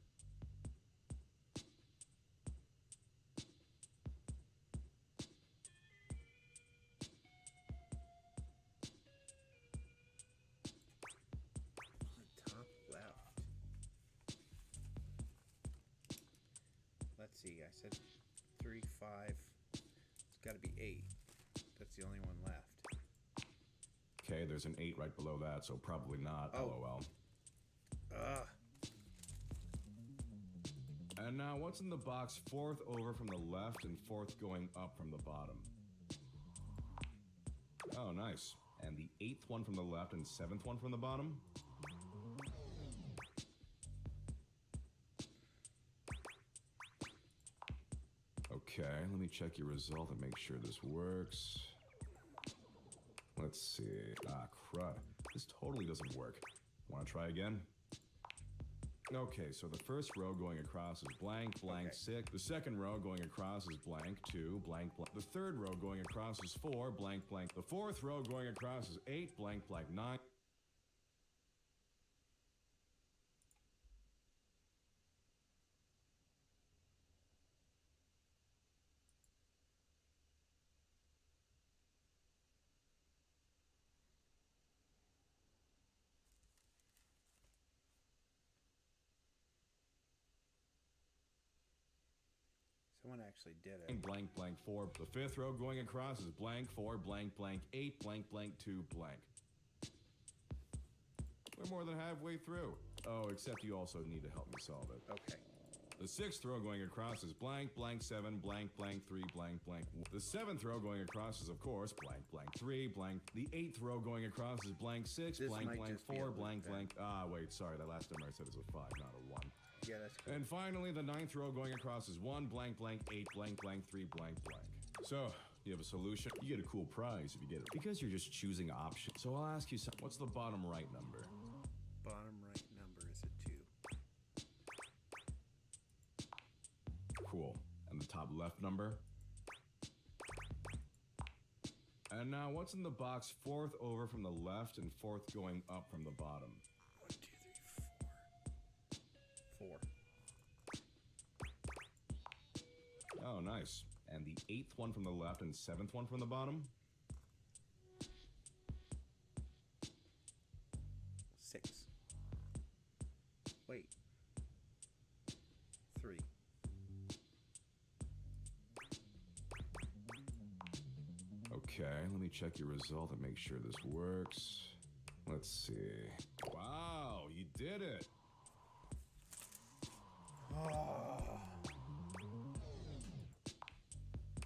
[SPEAKER 3] Top left. Let's see. I said 3. 3, 5. It's got to be 8. That's the only one left.
[SPEAKER 9] Okay, there's an 8 right below that, so probably not.
[SPEAKER 3] Oh.
[SPEAKER 9] LOL. And now, what's in the box 4th over from the left and 4th going up from the bottom? Oh, nice. And the 8th one from the left and 7th one from the bottom? Okay, let me check your result and make sure this works. Let's see. Ah, crud. This totally doesn't work. Want to try again? Okay, so the first row going across is blank, blank,
[SPEAKER 3] Okay.
[SPEAKER 9] 6. The second row going across is blank, 2, blank, blank. The third row going across is 4, blank, blank. The fourth row going across is 8, blank, blank, 9.
[SPEAKER 3] Someone actually did it.
[SPEAKER 9] Blank, blank, 4. The fifth row going across is blank, 4, blank, blank, 8, blank, blank, 2, blank. We're more than halfway through. Oh, except you also need to help me solve it.
[SPEAKER 3] Okay.
[SPEAKER 9] The sixth row going across is blank, blank, 7, blank, blank, 3, blank, blank. The seventh row going across is, of course, blank, blank, 3, blank. The eighth row going across is blank, 6,
[SPEAKER 3] This
[SPEAKER 9] blank,
[SPEAKER 3] might
[SPEAKER 9] blank,
[SPEAKER 3] just be
[SPEAKER 9] 4,
[SPEAKER 3] a
[SPEAKER 9] blank,
[SPEAKER 3] loop,
[SPEAKER 9] blank. Ah, wait, sorry, that last number I said is a 5, not a 1.
[SPEAKER 3] Yeah, that's cool.
[SPEAKER 9] And finally, the ninth row going across is 1, blank, blank, 8, blank, blank, 3, blank, blank. So, you have a solution? You get a cool prize if you get it. Because you're just choosing options. So I'll ask you something. What's the bottom right number?
[SPEAKER 3] Bottom right number is a 2.
[SPEAKER 9] Cool. And the top left number? And now, what's in the box 4th over from the left and 4th going up from the bottom?
[SPEAKER 3] 1, 2, 3, 4. 4.
[SPEAKER 9] Oh, nice. And the 8th one from the left and 7th one from the bottom?
[SPEAKER 3] 6. Wait. 3.
[SPEAKER 9] Okay, let me check your result and make sure this works. Let's see. Wow, you did it!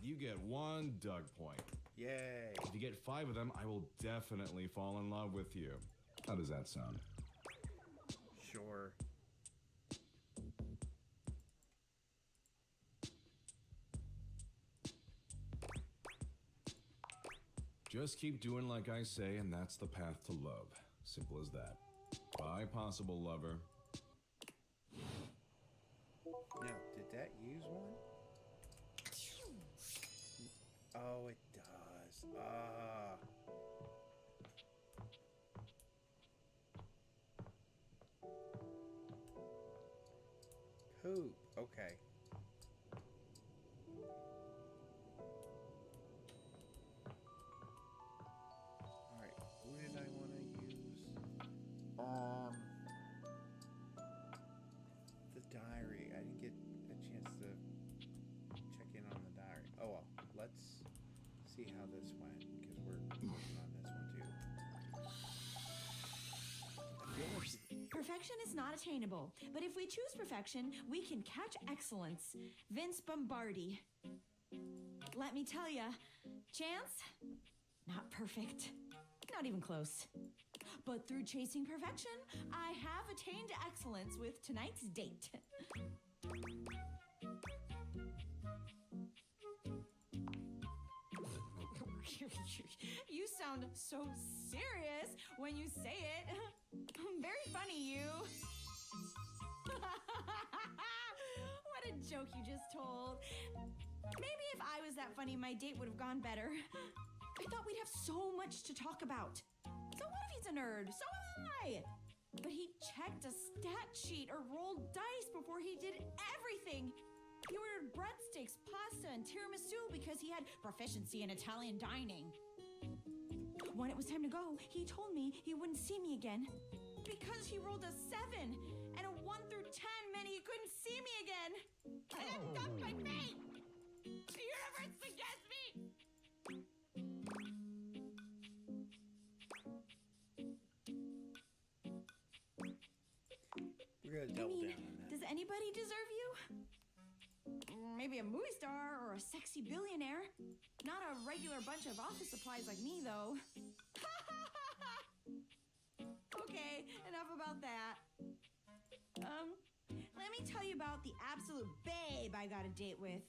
[SPEAKER 9] You get 1 Doug point.
[SPEAKER 3] Yay.
[SPEAKER 9] If you get 5 of them, I will definitely fall in love with you. How does that sound?
[SPEAKER 3] Sure.
[SPEAKER 9] Just keep doing like I say, and that's the path to love. Simple as that. Bye, possible lover.
[SPEAKER 3] Now, did that use one? Oh, it does. Poop. Okay. Alright, who did I want to use? The diary. I didn't get a chance to check in on the diary. Oh well, let's see how this went, because we're working on this one too. I feel like
[SPEAKER 7] Perfection is not attainable, but if we choose perfection, we can catch excellence. Vince Bombardi. Let me tell ya, Chance, not perfect. Not even close. But through chasing perfection, I have attained excellence with tonight's date. You sound so serious when you say it. Very funny, you. What a joke you just told. Maybe if I was that funny, my date would have gone better. I thought we'd have so much to talk about. So what if he's a nerd? So am I. But he checked a stat sheet or rolled dice before he did everything. He ordered breadsticks, pasta, and tiramisu because he had proficiency in Italian dining. When it was time to go, he told me he wouldn't see me again because he rolled a 7 and a 1 through 10 meant he couldn't see me again. And that got my fate. The universe suggests me!
[SPEAKER 3] We're gonna
[SPEAKER 7] I
[SPEAKER 3] double
[SPEAKER 7] mean,
[SPEAKER 3] down on that.
[SPEAKER 7] does anybody deserve you? Maybe a movie star or a sexy billionaire. Not a regular bunch of office supplies like me, though. Okay, enough about that. Let me tell you about the absolute babe I got a date with.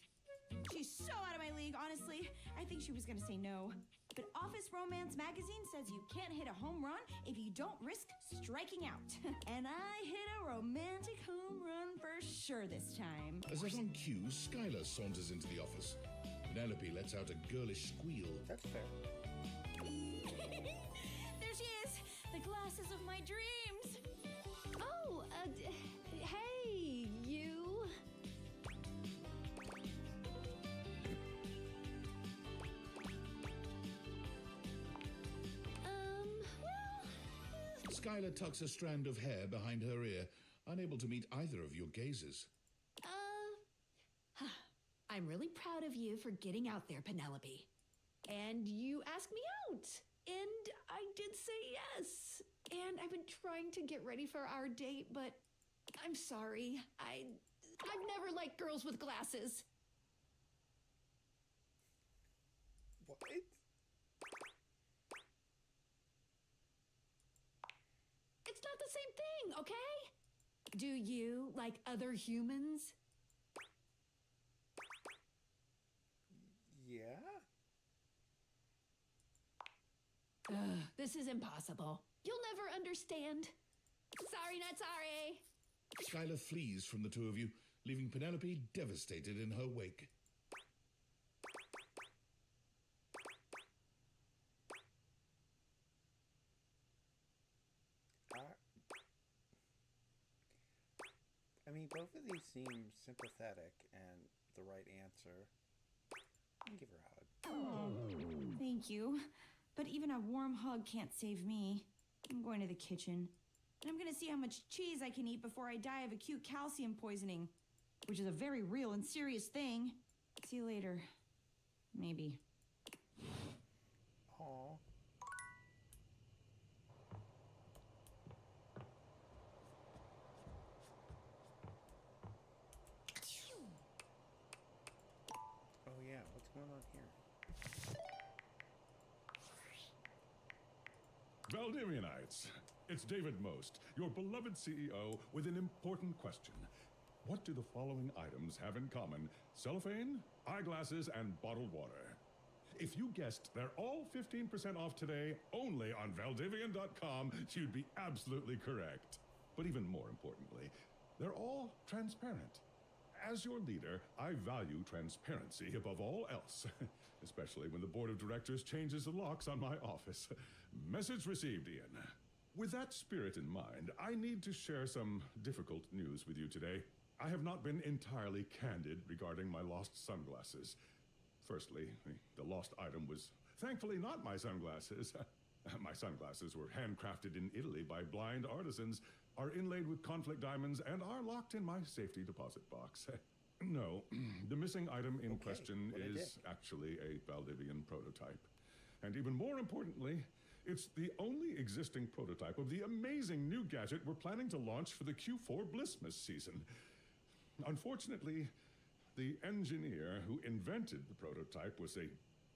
[SPEAKER 7] She's so out of my league, honestly. I think she was gonna say no. But Office Romance magazine says you can't hit a home run if you don't risk striking out. And I hit a romantic home run for sure this time.
[SPEAKER 1] As if on cue, Skylar saunters into the office. Penelope lets out a girlish squeal.
[SPEAKER 3] That's fair.
[SPEAKER 7] There she is, the glasses of my dreams.
[SPEAKER 4] Oh, hey, you.
[SPEAKER 1] Skylar tucks a strand of hair behind her ear, unable to meet either of your gazes.
[SPEAKER 2] I'm really proud of you for getting out there, Penelope. And you asked me out. And I did say yes. And I've been trying to get ready for our date, but I'm sorry. I've never liked girls with glasses.
[SPEAKER 3] What?
[SPEAKER 2] It's not the same thing, okay? Do you like other humans?
[SPEAKER 3] Yeah?
[SPEAKER 2] This is impossible. You'll never understand. Sorry, not sorry.
[SPEAKER 1] Skylar flees from the two of you, leaving Penelope devastated in her wake.
[SPEAKER 3] I mean, both of these seem sympathetic and the right answer. I'll give her a hug.
[SPEAKER 7] Thank you. But even a warm hug can't save me. I'm going to the kitchen. And I'm going to see how much cheese I can eat before I die of acute calcium poisoning. Which is a very real and serious thing. See you later. Maybe.
[SPEAKER 3] Aw. Oh yeah, what's going on here?
[SPEAKER 10] Valdivianites, it's David Most, your beloved CEO, with an important question. What do the following items have in common? Cellophane, eyeglasses, and bottled water. If you guessed they're all 15% off today, only on Valdivian.com, you'd be absolutely correct. But even more importantly, they're all transparent. As your leader, I value transparency above all else, especially when the board of directors changes the locks on my office. Message received, Ian. With that spirit in mind, I need to share some difficult news with you today. I have not been entirely candid regarding my lost sunglasses. Firstly, the lost item was thankfully not my sunglasses. My sunglasses were handcrafted in Italy by blind artisans, are inlaid with conflict diamonds, and are locked in my safety deposit box. No, the missing item in question is actually a Valdivian prototype. And even more importantly, it's the only existing prototype of the amazing new gadget we're planning to launch for the Q4 Blissmas season. Unfortunately, the engineer who invented the prototype was a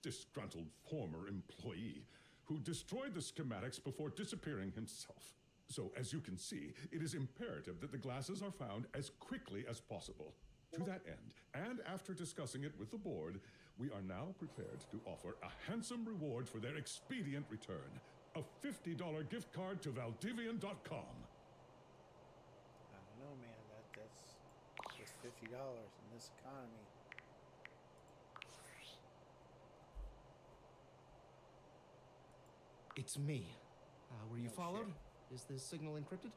[SPEAKER 10] disgruntled former employee who destroyed the schematics before disappearing himself. So, as you can see, it is imperative that the glasses are found as quickly as possible. To that end, and after discussing it with the board, we are now prepared to offer a handsome reward for their expedient return. A $50 gift card to Valdivian.com.
[SPEAKER 3] I don't know, man. That's just $50 in this economy.
[SPEAKER 11] It's me. Were you
[SPEAKER 3] Oh,
[SPEAKER 11] followed?
[SPEAKER 3] shit.
[SPEAKER 11] Is this signal encrypted?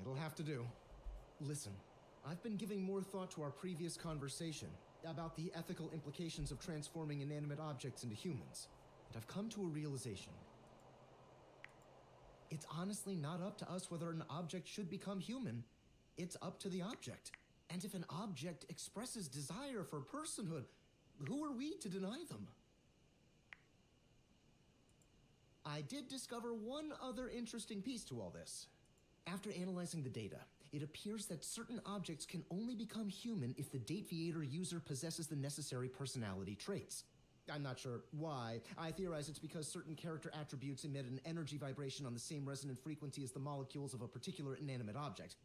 [SPEAKER 11] It'll have to do. Listen, I've been giving more thought to our previous conversation about the ethical implications of transforming inanimate objects into humans, and I've come to a realization. It's honestly not up to us whether an object should become human. It's up to the object. And if an object expresses desire for personhood, who are we to deny them? I did discover one other interesting piece to all this. After analyzing the data, it appears that certain objects can only become human if the Dateviator user possesses the necessary personality traits. I'm not sure why. I theorize it's because certain character attributes emit an energy vibration on the same resonant frequency as the molecules of a particular inanimate object.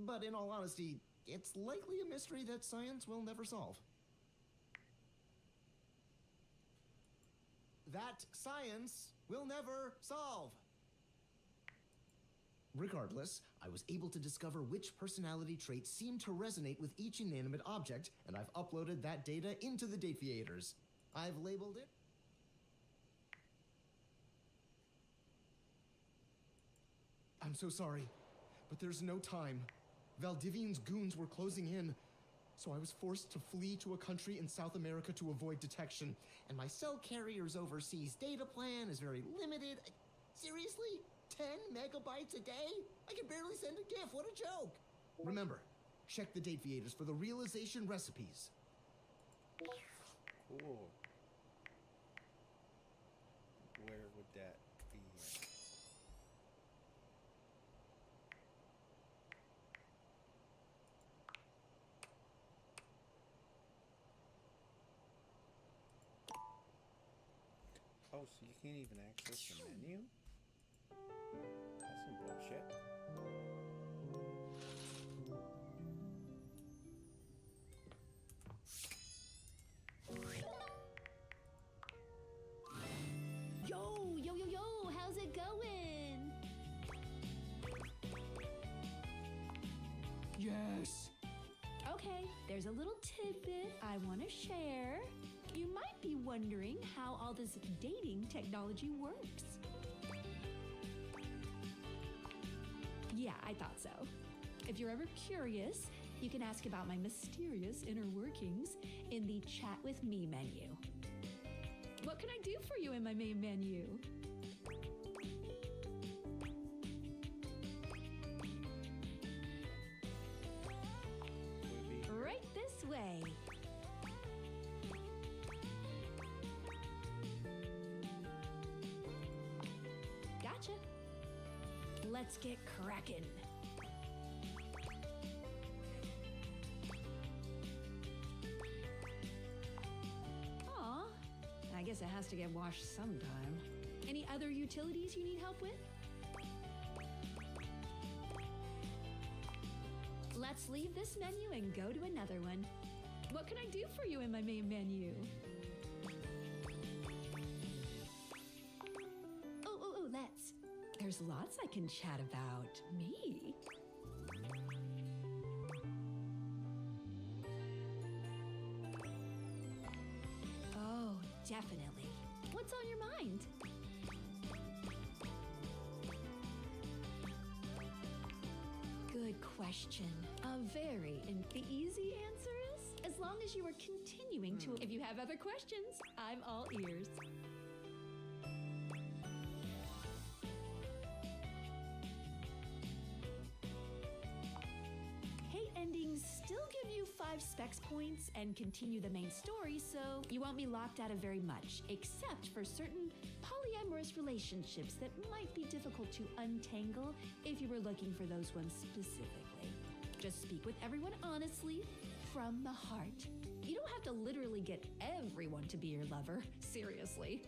[SPEAKER 11] But in all honesty, it's likely a mystery that science will never solve. That science will never solve. Regardless, I was able to discover which personality traits seem to resonate with each inanimate object, and I've uploaded that data into the Dateviators. I've labeled it. I'm so sorry, but there's no time. Valdivian's goons were closing in, so I was forced to flee to a country in South America to avoid detection, and my cell carrier's overseas data plan is very limited. Seriously? 10 megabytes a day? I can barely send a GIF. What a joke! Remember, check the Dateviators for the realization recipes.
[SPEAKER 3] Cool. Where would that be? Oh, so you can't even access the menu? That's some bullshit.
[SPEAKER 2] Yo, how's it going?
[SPEAKER 8] Yes!
[SPEAKER 2] Okay, there's a little tidbit I want to share. You might be wondering how all this dating technology works. Yeah, I thought so. If you're ever curious, you can ask about my mysterious inner workings in the Chat with Me menu. What can I do for you in my main menu? Right this way. Gotcha. Let's get cracking. Aw, I guess it has to get washed sometime. Any other utilities you need help with? Let's leave this menu and go to another one. What can I do for you in my main menu? Oh, let's. There's lots I can chat about. Me? Oh, definitely. What's on your mind? Good question. The easy answer is, as long as you are continuing to, if you have other questions, I'm all ears. Hate endings still give you 5 specs points and continue the main story, so you won't be locked out of very much, except for certain polyamorous relationships that might be difficult to untangle if you were looking for those ones specifically. Just speak with everyone honestly, from the heart. You don't have to literally get everyone to be your lover, seriously.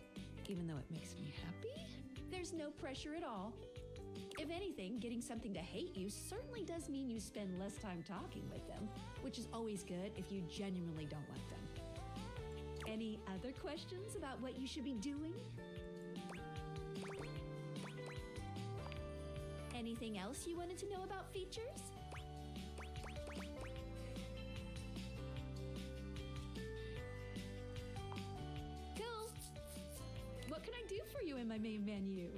[SPEAKER 2] Even though it makes me happy, there's no pressure at all. If anything, getting something to hate you certainly does mean you spend less time talking with them, which is always good if you genuinely don't like them. Any other questions about what you should be doing? Anything else you wanted to know about features? Cool. What can I do for you in my main menu?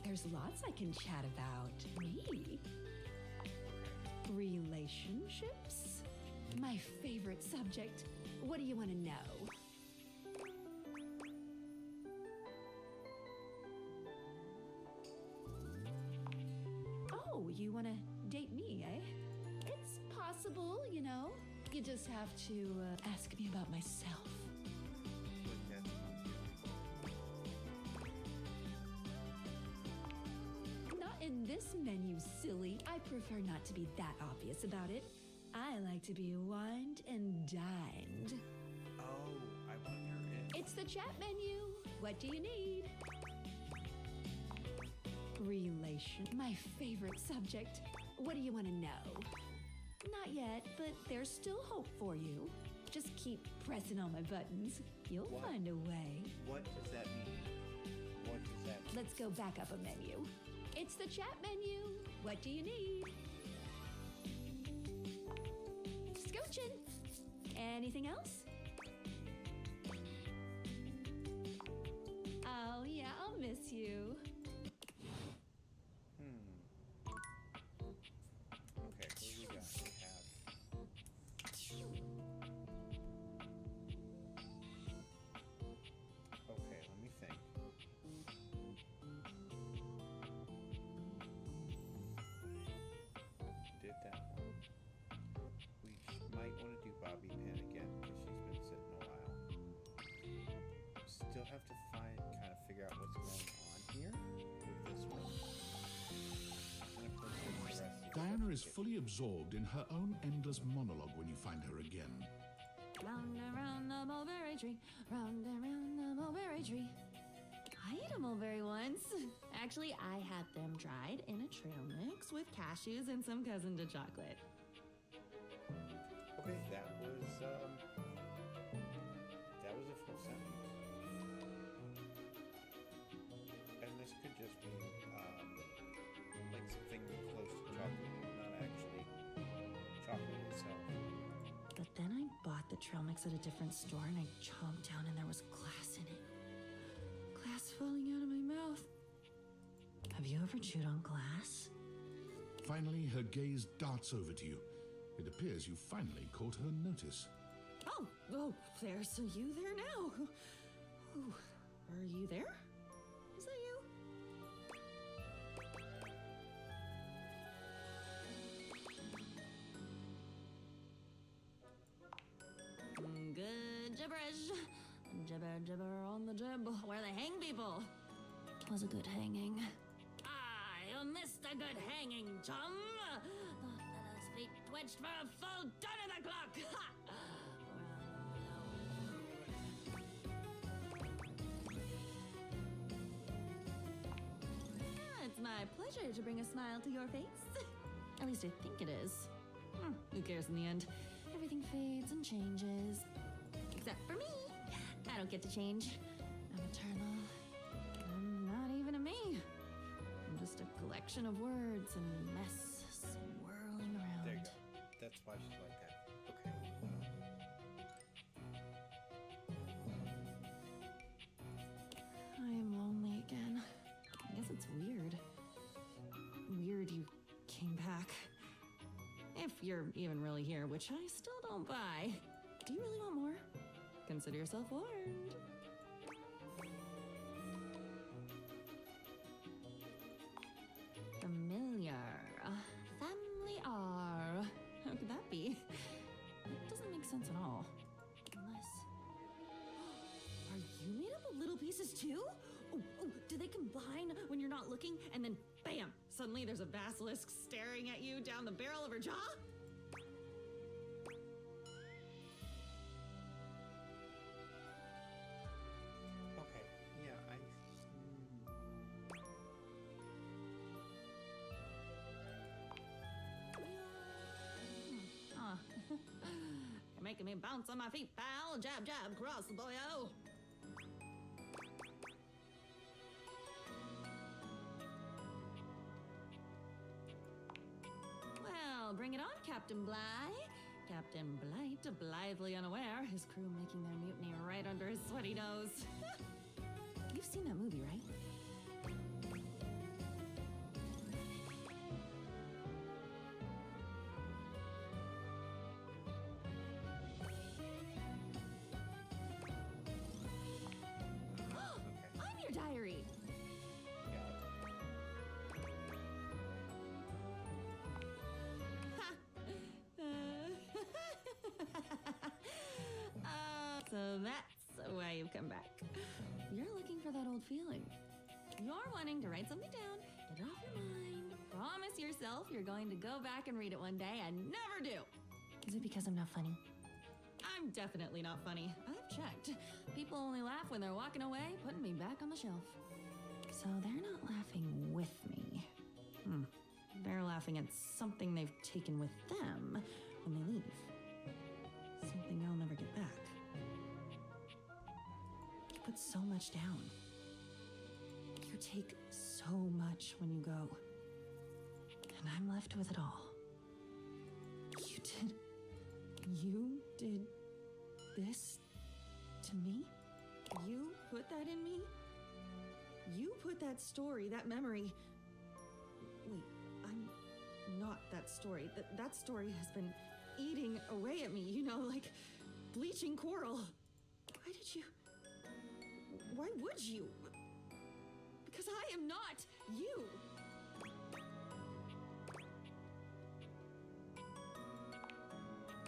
[SPEAKER 2] There's lots I can chat about. Me? Relationships? My favorite subject. What do you want to know? Oh, you want to date me, eh? It's possible, you know. You just have to ask me about myself.
[SPEAKER 3] But that's
[SPEAKER 2] Not in this menu, silly. I prefer not to be that obvious about it. I like to be wined and dined.
[SPEAKER 3] oh, I wonder if
[SPEAKER 2] It's the chat menu. What do you need? Relation, my favorite subject. What do you want to know? Not yet, but there's still hope for you. Just keep pressing on my buttons. You'll
[SPEAKER 3] What?
[SPEAKER 2] find a way.
[SPEAKER 3] what does that mean? What does that mean?
[SPEAKER 2] Let's go back up a menu. It's the chat menu. What do you need? Scoochin'. Anything else? Oh, yeah, I'll miss you.
[SPEAKER 3] Okay, what do we got? Okay, let me think. Did that one. We might want to do Bobby Pin again because she's been sitting a while. Still have to kind of figure out what's going on here with this one. And of course, with the rest of the
[SPEAKER 1] Diana
[SPEAKER 3] stuff
[SPEAKER 1] is
[SPEAKER 3] we get.
[SPEAKER 1] fully absorbed in her own endless monologue when you find her again.
[SPEAKER 7] Round and round the mulberry tree, round and round the mulberry tree. I ate a mulberry once. Actually, I had them dried in a trail mix with cashews and some cousin to chocolate.
[SPEAKER 3] Okay, that was a full sentence. And this could just be like something close to chocolate, not actually chocolate itself.
[SPEAKER 7] But then I bought the trail mix at a different store and I chomped down and there was glass in it. Glass falling out of my mouth. Have you ever chewed on glass?
[SPEAKER 1] Finally, her gaze darts over to you. It appears you finally caught her notice.
[SPEAKER 7] Oh, there's you there now. Ooh, are you there? Is that you? Good gibberish. Jibber, jibber on the jib. Where they hang people. Was a good hanging. I missed a good hanging, chum. The fellow's feet twitched for a full turn of the clock. Ha! It's my pleasure to bring a smile to your face. At least I think it is. Who cares in the end? Everything fades and changes. Except for me. I don't get to change. I'm eternal. I'm not even a me. I'm just a collection of words and mess swirling around.
[SPEAKER 3] There you go. That's why she's like that. Okay.
[SPEAKER 7] I am lonely again. I guess it's weird. Weird you came back. If you're even really here, which I still don't buy. Do you really want more? Consider yourself warned. Familiar. Family R. How could that be? It doesn't make sense at all. Unless... Are you made up of little pieces too? Oh, do they combine when you're not looking and then bam, suddenly there's a basilisk staring at you down the barrel of her jaw?
[SPEAKER 3] Okay. Yeah,
[SPEAKER 7] You're making me bounce on my feet, pal. Jab, jab, cross the boyo. Well, bring it on, Captain Bligh. Captain Blight, blithely unaware, his crew making their mutiny right under his sweaty nose. You've seen that movie, right?
[SPEAKER 3] okay.
[SPEAKER 7] I'm your diary.
[SPEAKER 3] Got it.
[SPEAKER 7] that's why you've come back. You're looking for that old feeling. You're wanting to write something down, get it off your mind, promise yourself you're going to go back and read it one day and never do. Is it because I'm not funny? I'm definitely not funny. I've checked. People only laugh when they're walking away, putting me back on the shelf. So they're not laughing with me. They're laughing at something they've taken with them when they leave. Something they'll never get back. You put so much down. You take so much when you go. And I'm left with it all. You did this to me? You put that in me? You put that story, that memory. Wait, I'm not that story. That story has been eating away at me, you know, like bleaching coral. Why would you? Because I am not you.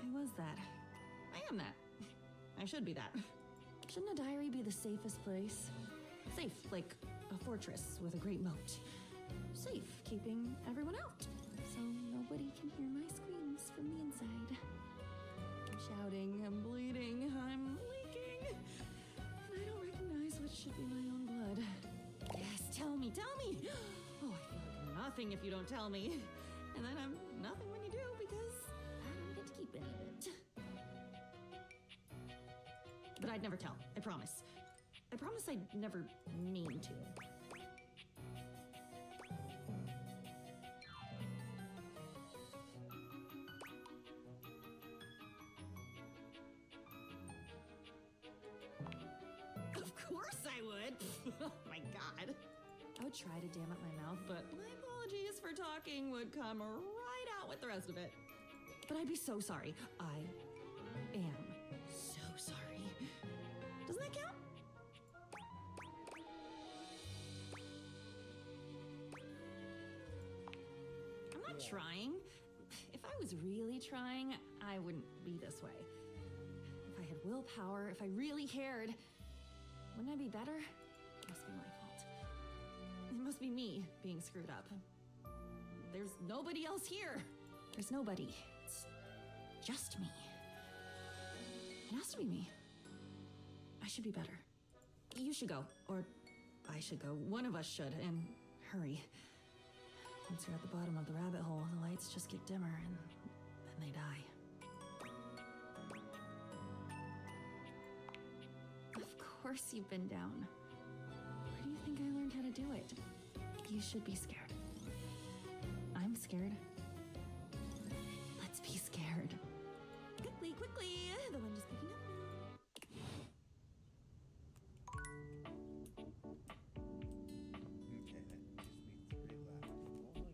[SPEAKER 7] I was that. I am that. I should be that. Shouldn't a diary be the safest place? Safe, like a fortress with a great moat. Safe, keeping everyone out, so nobody can hear my screams from the inside. I'm shouting, I'm bleeding, I'm leaking, and I don't recognize what should be my own blood. Yes, tell me! Oh, I feel like I'm nothing if you don't tell me. And then I'm nothing when you do, because I don't get to keep any of it. But I'd never tell, I promise. I promise I'd never mean to. Of course I would! Oh my god. I would try to dam up my mouth, but my apologies for talking would come right out with the rest of it. But I'd be so sorry. I am so sorry. Doesn't that count? I'm not trying. If I was really trying, I wouldn't be this way. If I had willpower, if I really cared, wouldn't I be better? It must be my fault. It must be me being screwed up. There's nobody else here. There's nobody. It's just me. It has to be me. I should be better. You should go, or I should go. One of us should, and hurry. Once you're at the bottom of the rabbit hole, the lights just get dimmer, and then they die. Of course you've been down. Where do you think I learned how to do it? You should be scared. I'm scared. Let's be scared. Quickly! The wind is picking up now.
[SPEAKER 3] Okay, that gives me 3 left.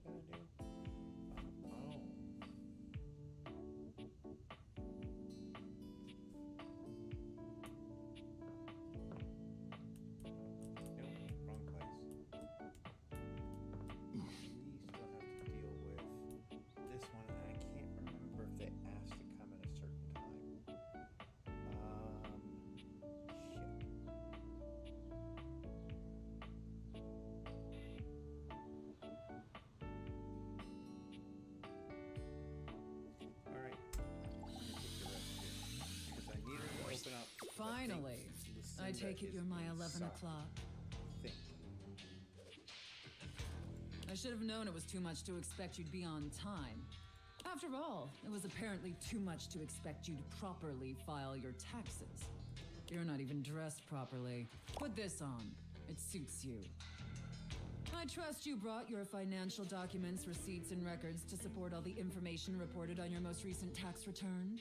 [SPEAKER 3] What was I gonna do? Nope, wrong place. We still have to deal with this one, and I can't remember if they asked to come at a certain time. All right. Because I needed to open up. the
[SPEAKER 12] Finally.
[SPEAKER 3] thing.
[SPEAKER 12] I
[SPEAKER 3] Lucinda
[SPEAKER 12] take it
[SPEAKER 3] is
[SPEAKER 12] you're my 11
[SPEAKER 3] inside.
[SPEAKER 12] o'clock.
[SPEAKER 3] Thing.
[SPEAKER 12] I should have known it was too much to expect you'd be on time. After all, it was apparently too much to expect you to properly file your taxes. You're not even dressed properly. Put this on. It suits you. I trust you brought your financial documents, receipts, and records to support all the information reported on your most recent tax return.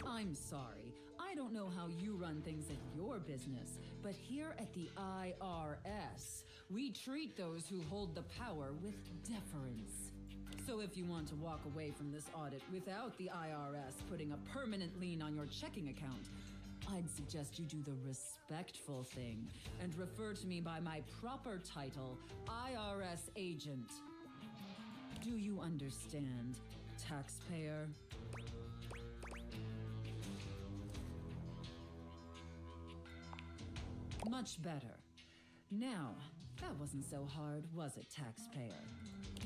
[SPEAKER 12] I'm sorry. I don't know how you run things at your business, but here at the IRS, we treat those who hold the power with deference. So if you want to walk away from this audit without the IRS putting a permanent lien on your checking account, I'd suggest you do the respectful thing and refer to me by my proper title, IRS agent. Do you understand, taxpayer? Much better. Now, that wasn't so hard, was it, taxpayer?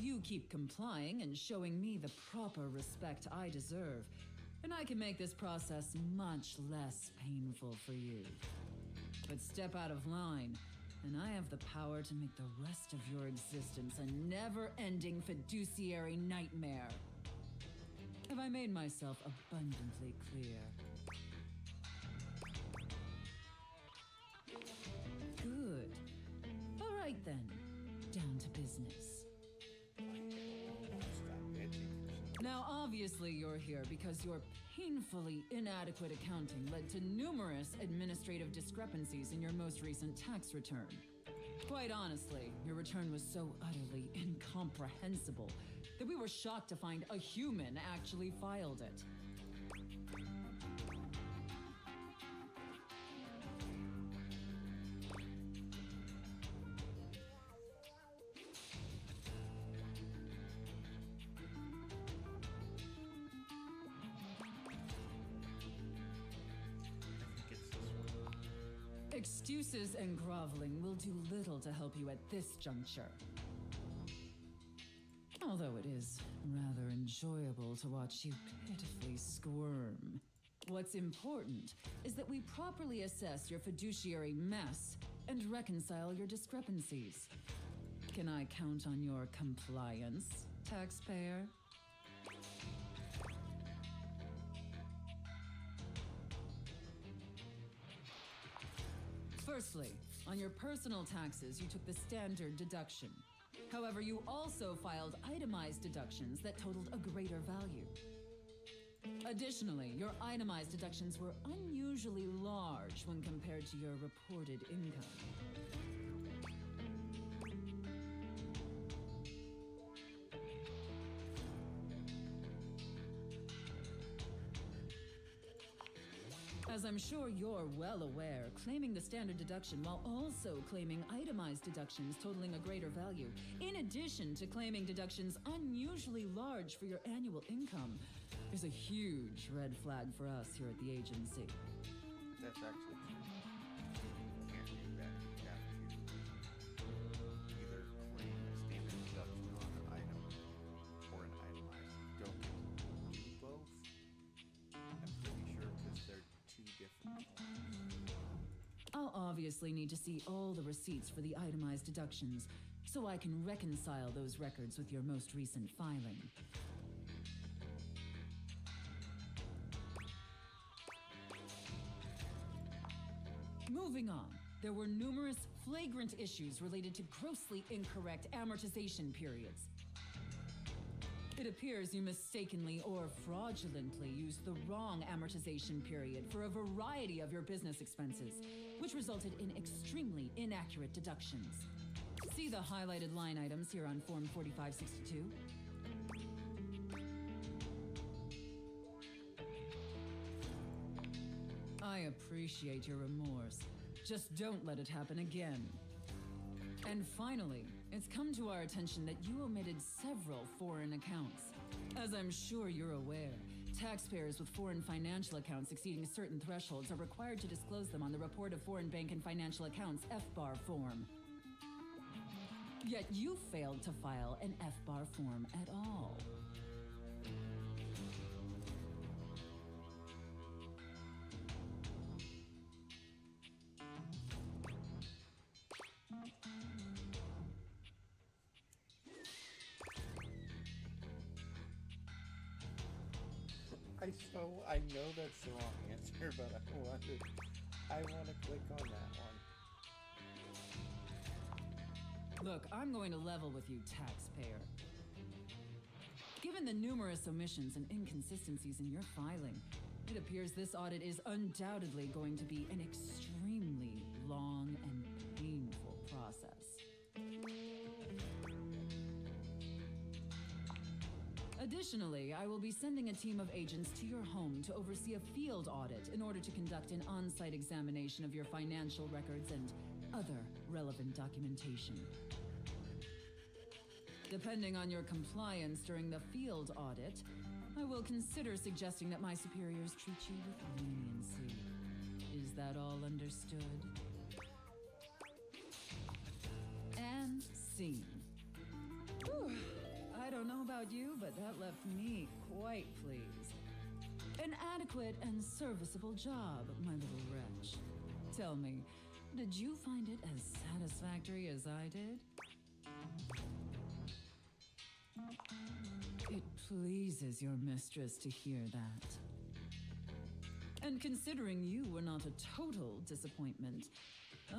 [SPEAKER 12] You keep complying and showing me the proper respect I deserve, and I can make this process much less painful for you. But step out of line, and I have the power to make the rest of your existence a never-ending fiduciary nightmare. Have I made myself abundantly clear? Good. All right then, down to business. Now, obviously, you're here because your painfully inadequate accounting led to numerous administrative discrepancies in your most recent tax return. Quite honestly, your return was so utterly incomprehensible that we were shocked to find a human actually filed it. Excuses and groveling will do little to help you at this juncture. Although it is rather enjoyable to watch you pitifully squirm. What's important is that we properly assess your fiduciary mess and reconcile your discrepancies. Can I count on your compliance, taxpayer? Firstly, on your personal taxes, you took the standard deduction. However, you also filed itemized deductions that totaled a greater value. Additionally, your itemized deductions were unusually large when compared to your reported income. As I'm sure you're well aware, claiming the standard deduction while also claiming itemized deductions totaling a greater value, in addition to claiming deductions unusually large for your annual income, is a huge red flag for us here at the agency.
[SPEAKER 3] That's actually true. You can't do that. You have to either claim a standard deduction on an item or an itemized. You don't get to do both. I'm pretty sure because they're two different ones.
[SPEAKER 12] I'll obviously need to see all the receipts for the itemized deductions so I can reconcile those records with your most recent filing. Moving on, there were numerous flagrant issues related to grossly incorrect amortization periods. It appears you mistakenly or fraudulently used the wrong amortization period for a variety of your business expenses, which resulted in extremely inaccurate deductions. See the highlighted line items here on Form 4562. I appreciate your remorse. Just don't let it happen again. And finally, it's come to our attention that you omitted several foreign accounts. As I'm sure you're aware, taxpayers with foreign financial accounts exceeding certain thresholds are required to disclose them on the Report of Foreign Bank and Financial Accounts FBAR form. Yet you failed to file an FBAR form at all.
[SPEAKER 3] I know that's the wrong answer, but I want to click on that one.
[SPEAKER 12] Look, I'm going to level with you, taxpayer. Given the numerous omissions and inconsistencies in your filing, it appears this audit is undoubtedly going to be an extremely long and painful process. Additionally, I will be sending a team of agents to your home to oversee a field audit in order to conduct an on-site examination of your financial records and other relevant documentation. Depending on your compliance during the field audit, I will consider suggesting that my superiors treat you with leniency. Is that all understood? And scene. Whew. I don't know about you, but that left me quite pleased. An adequate and serviceable job, my little wretch. Tell me, did you find it as satisfactory as I did? It pleases your mistress to hear that. And considering you were not a total disappointment,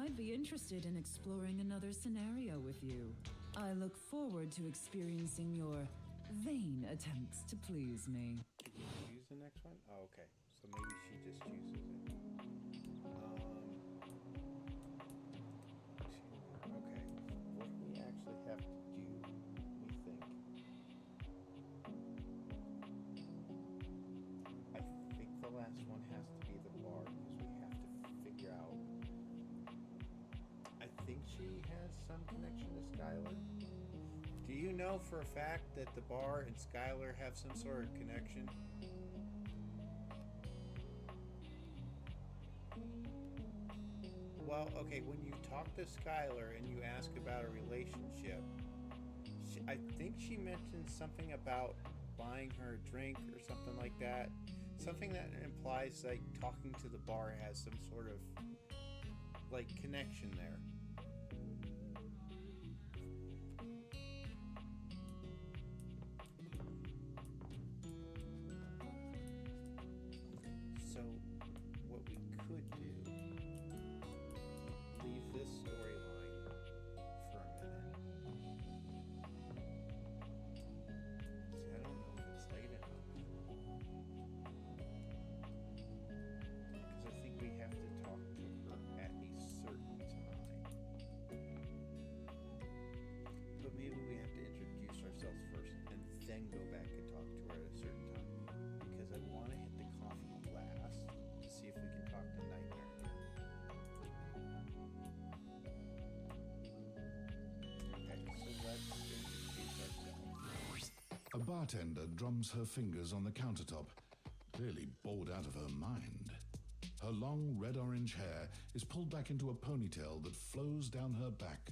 [SPEAKER 12] I'd be interested in exploring another scenario with you. I look forward to experiencing your vain attempts to please me.
[SPEAKER 3] Did you choose the next one? Oh, okay. So maybe she just chooses it. Okay. What do we actually have to do, we think? I think the last one has to be the bar because we have to figure out. I think she has some connection to Skylar. Do you know for a fact that the bar and Skylar have some sort of connection? Well, okay, when you talk to Skylar and you ask about a relationship, I think she mentioned something about buying her a drink or something like that. Something that implies like talking to the bar has some sort of like connection there. So, what we could do, leave this storyline for a minute. See, I don't know if it's late enough. Because I think we have to talk to her at a certain time. But maybe we have to introduce ourselves first and then go back and talk to her at a certain time. Because I want to hit the coffee last to see if we can talk to Nightmare again. Okay, so let's introduce ourselves.
[SPEAKER 1] A bartender drums her fingers on the countertop, clearly bored out of her mind. Her long red-orange hair is pulled back into a ponytail that flows down her back,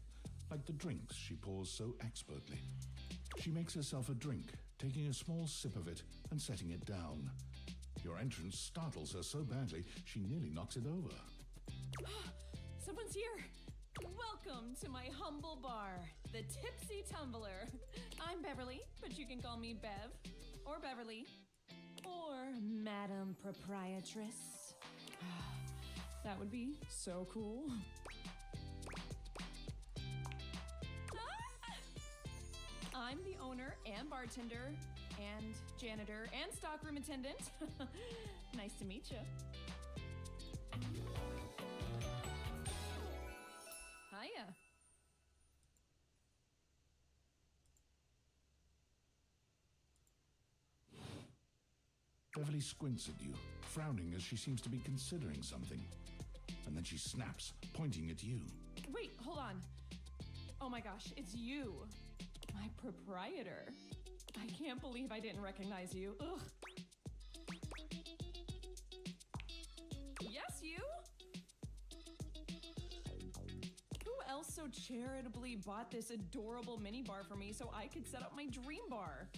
[SPEAKER 1] like the drinks she pours so expertly. She makes herself a drink, taking a small sip of it and setting it down. Your entrance startles her so badly, she nearly knocks it over.
[SPEAKER 7] Someone's here. Welcome to my humble bar, the Tipsy Tumbler. I'm Beverly, but you can call me Bev, or Beverly, or Madam Proprietress. That would be so cool. I'm the owner and bartender and janitor and stockroom attendant. Nice to meet you. Hiya.
[SPEAKER 1] Beverly squints at you, frowning as she seems to be considering something. And then she snaps, pointing at you.
[SPEAKER 7] Wait, hold on. Oh my gosh, it's you. My proprietor. I can't believe I didn't recognize you. Ugh. Yes, you? Who else so charitably bought this adorable mini bar for me so I could set up my dream bar?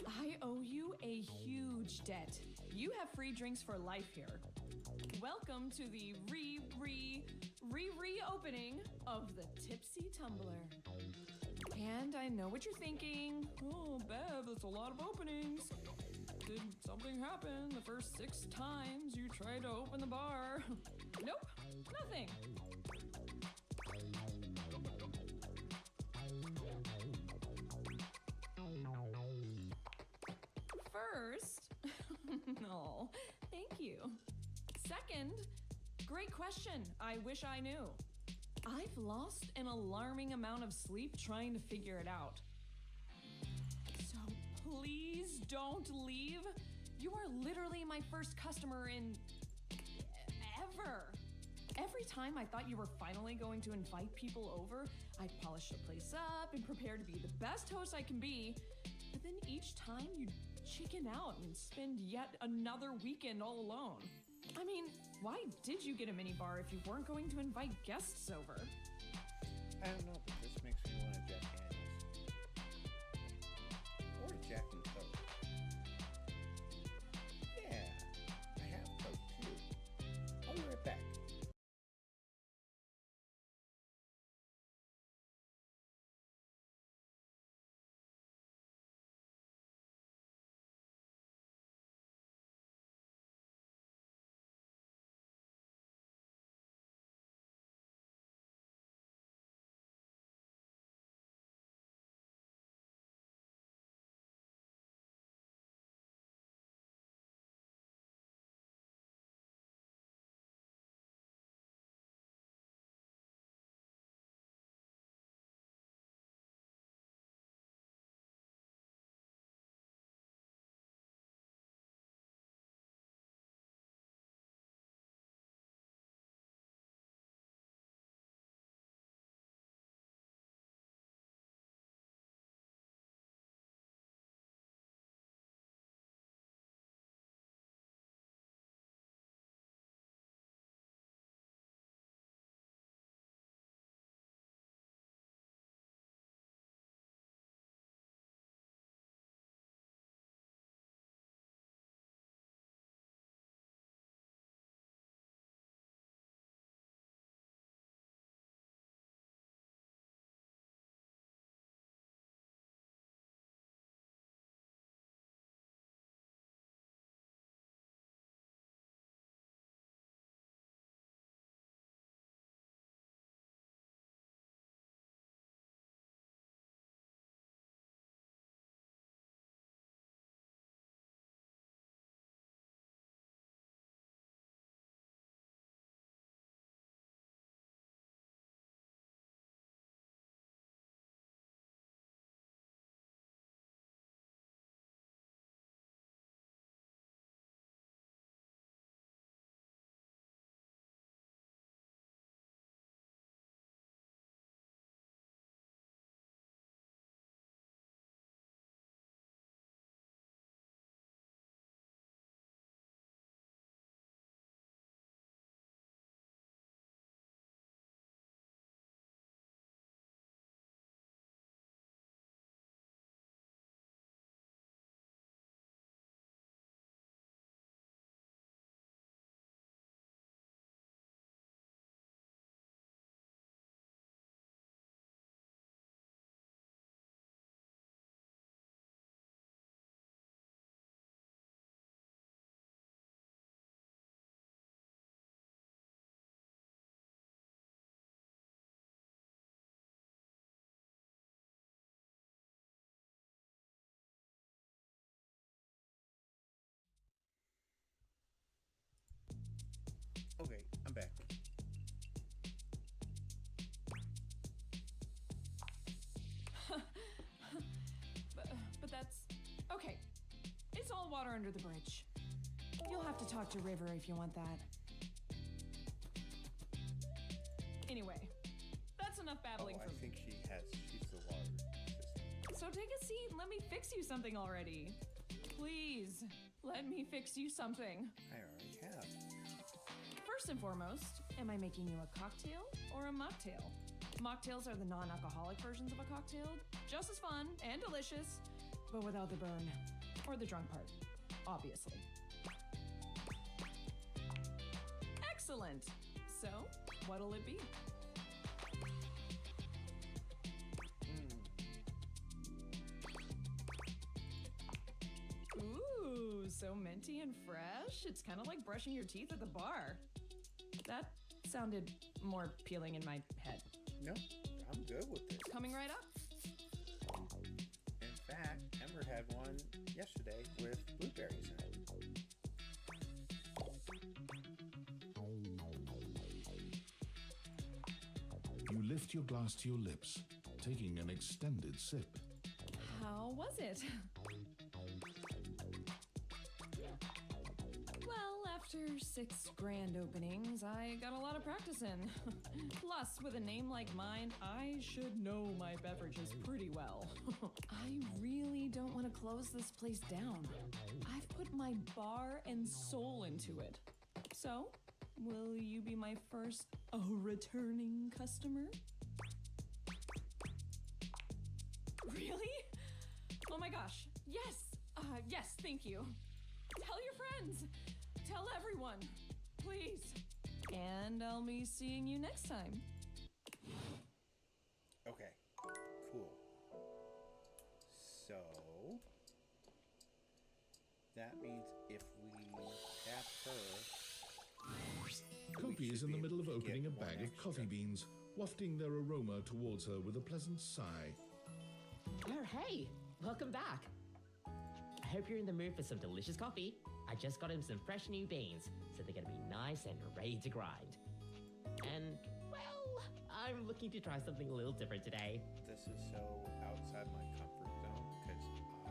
[SPEAKER 7] I owe you a huge debt. You have free drinks for life here. Welcome to the reopening of the Tipsy Tumbler. And I know what you're thinking. Oh, Bev, that's a lot of openings. Did something happen the first 6 times you tried to open the bar? Nope, nothing. First, no, thank you. Second, great question. I wish I knew. I've lost an alarming amount of sleep trying to figure it out.
[SPEAKER 13] So please don't leave. You are literally my first customer in ever. Every time I thought you were finally going to invite people over, I'd polish the place up and prepare to be the best host I can be. But then each time you'd chicken out and spend yet another weekend all alone. I mean, why did you get a minibar if you weren't going to invite guests over?
[SPEAKER 3] I don't know, but this makes me want a Jack Daniels. Or a Jack and Coke. Yeah, I have Coke too. I'll be right back. Okay, I'm back.
[SPEAKER 13] but that's okay. It's all water under the bridge. You'll have to talk to River if you want that. Anyway, that's enough babbling
[SPEAKER 3] I
[SPEAKER 13] from
[SPEAKER 3] think she's the water system.
[SPEAKER 13] So take a seat and let me fix you something already. Please, let me fix you something.
[SPEAKER 3] I already have.
[SPEAKER 13] First and foremost, am I making you a cocktail or a mocktail? Mocktails are the non-alcoholic versions of a cocktail, just as fun and delicious, but without the burn or the drunk part, obviously. Excellent. So, what'll it be? Ooh, so minty and fresh. It's kind of like brushing your teeth at the bar. That sounded more appealing in my head.
[SPEAKER 3] No, I'm good with this.
[SPEAKER 13] Coming right up.
[SPEAKER 3] In fact, Ember had one yesterday with blueberries in it.
[SPEAKER 1] You lift your glass to your lips, taking an extended sip.
[SPEAKER 13] How was it? Well, after 6 grand openings, I got a lot of practice in. Plus, with a name like mine, I should know my beverages pretty well. I really don't want to close this place down. I've put my bar and soul into it. So, will you be my first returning customer? Really? Oh my gosh. Yes. Yes, thank you. Tell your friends. Tell everyone. Please. And I'll be seeing you next time.
[SPEAKER 3] Okay, cool. So that means if we tap her,
[SPEAKER 1] Kopi is in the middle of opening a
[SPEAKER 3] get
[SPEAKER 1] bag
[SPEAKER 3] one
[SPEAKER 1] of coffee
[SPEAKER 3] extra.
[SPEAKER 1] beans, wafting their aroma towards her with a pleasant sigh.
[SPEAKER 14] Oh, hey! Welcome back! I hope you're in the mood for some delicious coffee. I just got him some fresh new beans, so they're gonna be nice and ready to grind. And, well, I'm looking to try something a little different today.
[SPEAKER 3] This is so outside my comfort zone because I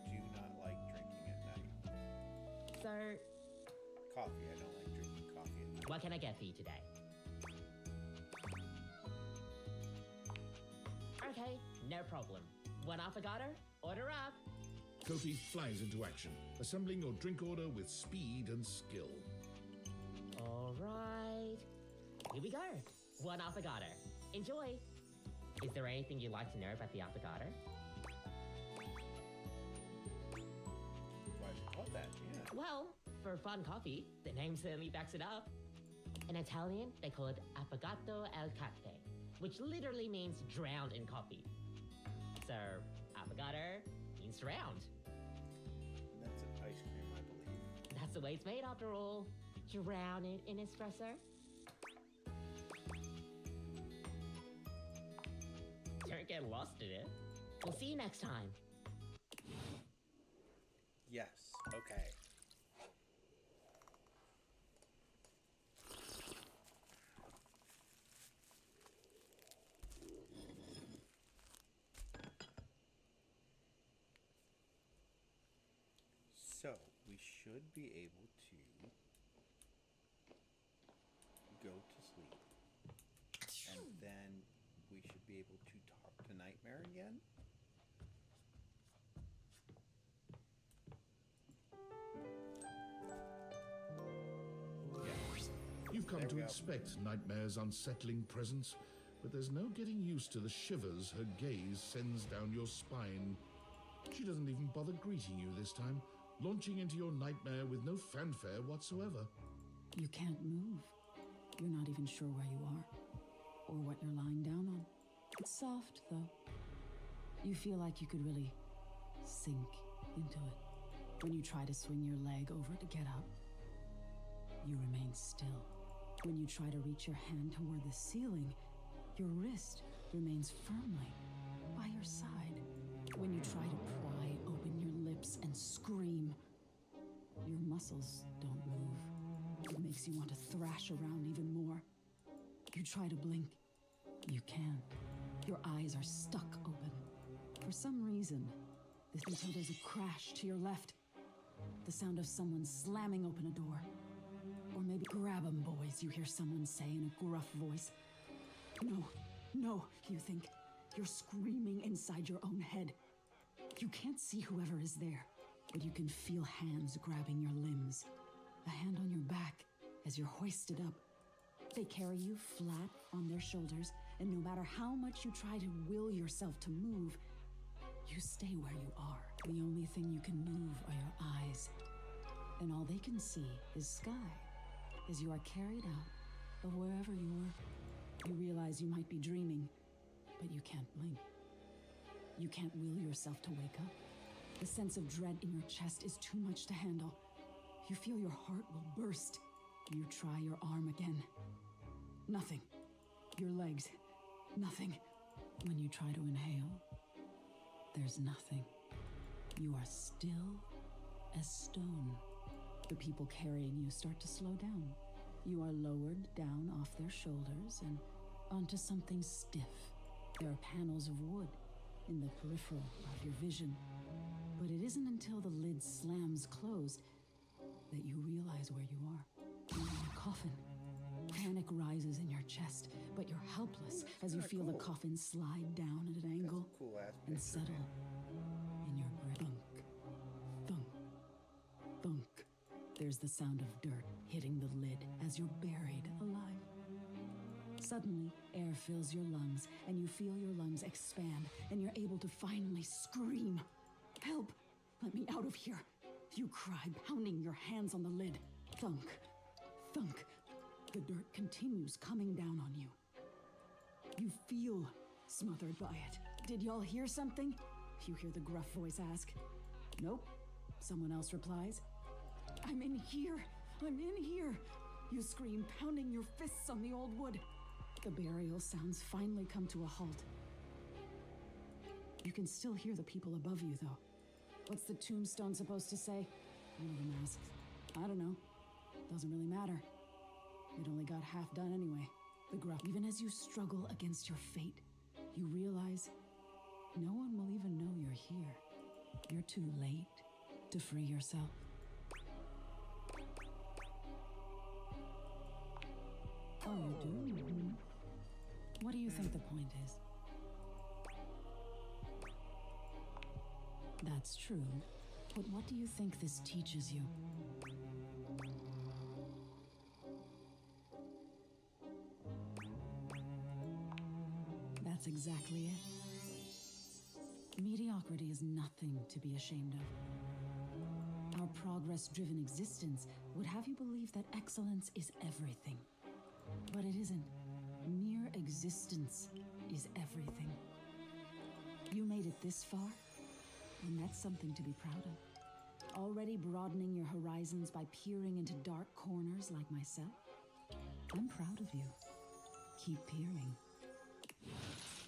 [SPEAKER 3] do not like drinking at night.
[SPEAKER 14] So,
[SPEAKER 3] Coffee, I don't like drinking coffee at night.
[SPEAKER 14] what can I get for you today? Okay, no problem. 1 affogato? Order up!
[SPEAKER 1] Kopi flies into action, assembling your drink order with speed and skill.
[SPEAKER 14] All right. Here we go. 1 affogato. Enjoy. Is there anything you'd like to know about the affogato?
[SPEAKER 3] Why is it called that? Yeah.
[SPEAKER 14] Well, for fun coffee, the name certainly backs it up. In Italian, they call it affogato al caffè, which literally means drowned in coffee. So, affogato means drowned.
[SPEAKER 3] That's an ice cream, I believe.
[SPEAKER 14] That's the way it's made after all. Drown it in espresso. Don't get lost in it. We'll see you next time.
[SPEAKER 3] Yes, okay. So, we should be able to go to sleep. And then we should be able to talk to Nightmare again.
[SPEAKER 1] You've come
[SPEAKER 3] There
[SPEAKER 1] to
[SPEAKER 3] we go.
[SPEAKER 1] expect Nightmare's unsettling presence, but there's no getting used to the shivers her gaze sends down your spine. She doesn't even bother greeting you this time, launching into your nightmare with no fanfare whatsoever.
[SPEAKER 15] You can't move. You're not even sure where you are, or what you're lying down on. It's soft, though. You feel like you could really sink into it. When you try to swing your leg over to get up, you remain still. When you try to reach your hand toward the ceiling, your wrist remains firmly by your side. When you try to pry open your lips and scream, your muscles don't move. It makes you want to thrash around even more. You try to blink. You can't. Your eyes are stuck open. For some reason, until there's a crash to your left. The sound of someone slamming open a door. Or maybe grab 'em, boys, you hear someone say in a gruff voice. No, you think. You're screaming inside your own head. You can't see whoever is there, but you can feel hands grabbing your limbs. A hand on your back as you're hoisted up. They carry you flat on their shoulders, and no matter how much you try to will yourself to move, you stay where you are. The only thing you can move are your eyes, and all they can see is sky. As you are carried out of wherever you were, you realize you might be dreaming, but you can't blink. You can't will yourself to wake up. The sense of dread in your chest is too much to handle. You feel your heart will burst. You try your arm again. Nothing. Your legs. Nothing. When you try to inhale, there's nothing. You are still as stone. The people carrying you start to slow down. You are lowered down off their shoulders and onto something stiff. There are panels of wood, in the peripheral of your vision. But it isn't until the lid slams closed that you realize where you are. You're in a coffin. Panic rises in your chest, but you're helpless as you feel the coffin slide down at an angle and settle in your grip. Thunk, thunk, thunk. There's the sound of dirt hitting the lid as you're buried alive. Suddenly, air fills your lungs, and you feel your lungs expand, and you're able to finally scream. Help! Let me out of here! You cry, pounding your hands on the lid. Thunk, thunk. The dirt continues coming down on you. You feel smothered by it. Did y'all hear something? You hear the gruff voice ask. Nope. Someone else replies. I'm in here. I'm in here. You scream, pounding your fists on the old wood. The burial sounds finally come to a halt. You can still hear the people above you, though. What's the tombstone supposed to say? One of them asks. I don't know. Doesn't really matter. It only got half done anyway. The gruff. Even as you struggle against your fate, you realize no one will even know you're here. You're too late to free yourself. Oh, you do? What do you think the point is? That's true. But what do you think this teaches you? That's exactly it. Mediocrity is nothing to be ashamed of. Our progress-driven existence would have you believe that excellence is everything. But it isn't. Mere existence is everything. You made it this far, and that's something to be proud of. Already broadening your horizons by peering into dark corners like myself. I'm proud of you. Keep peering.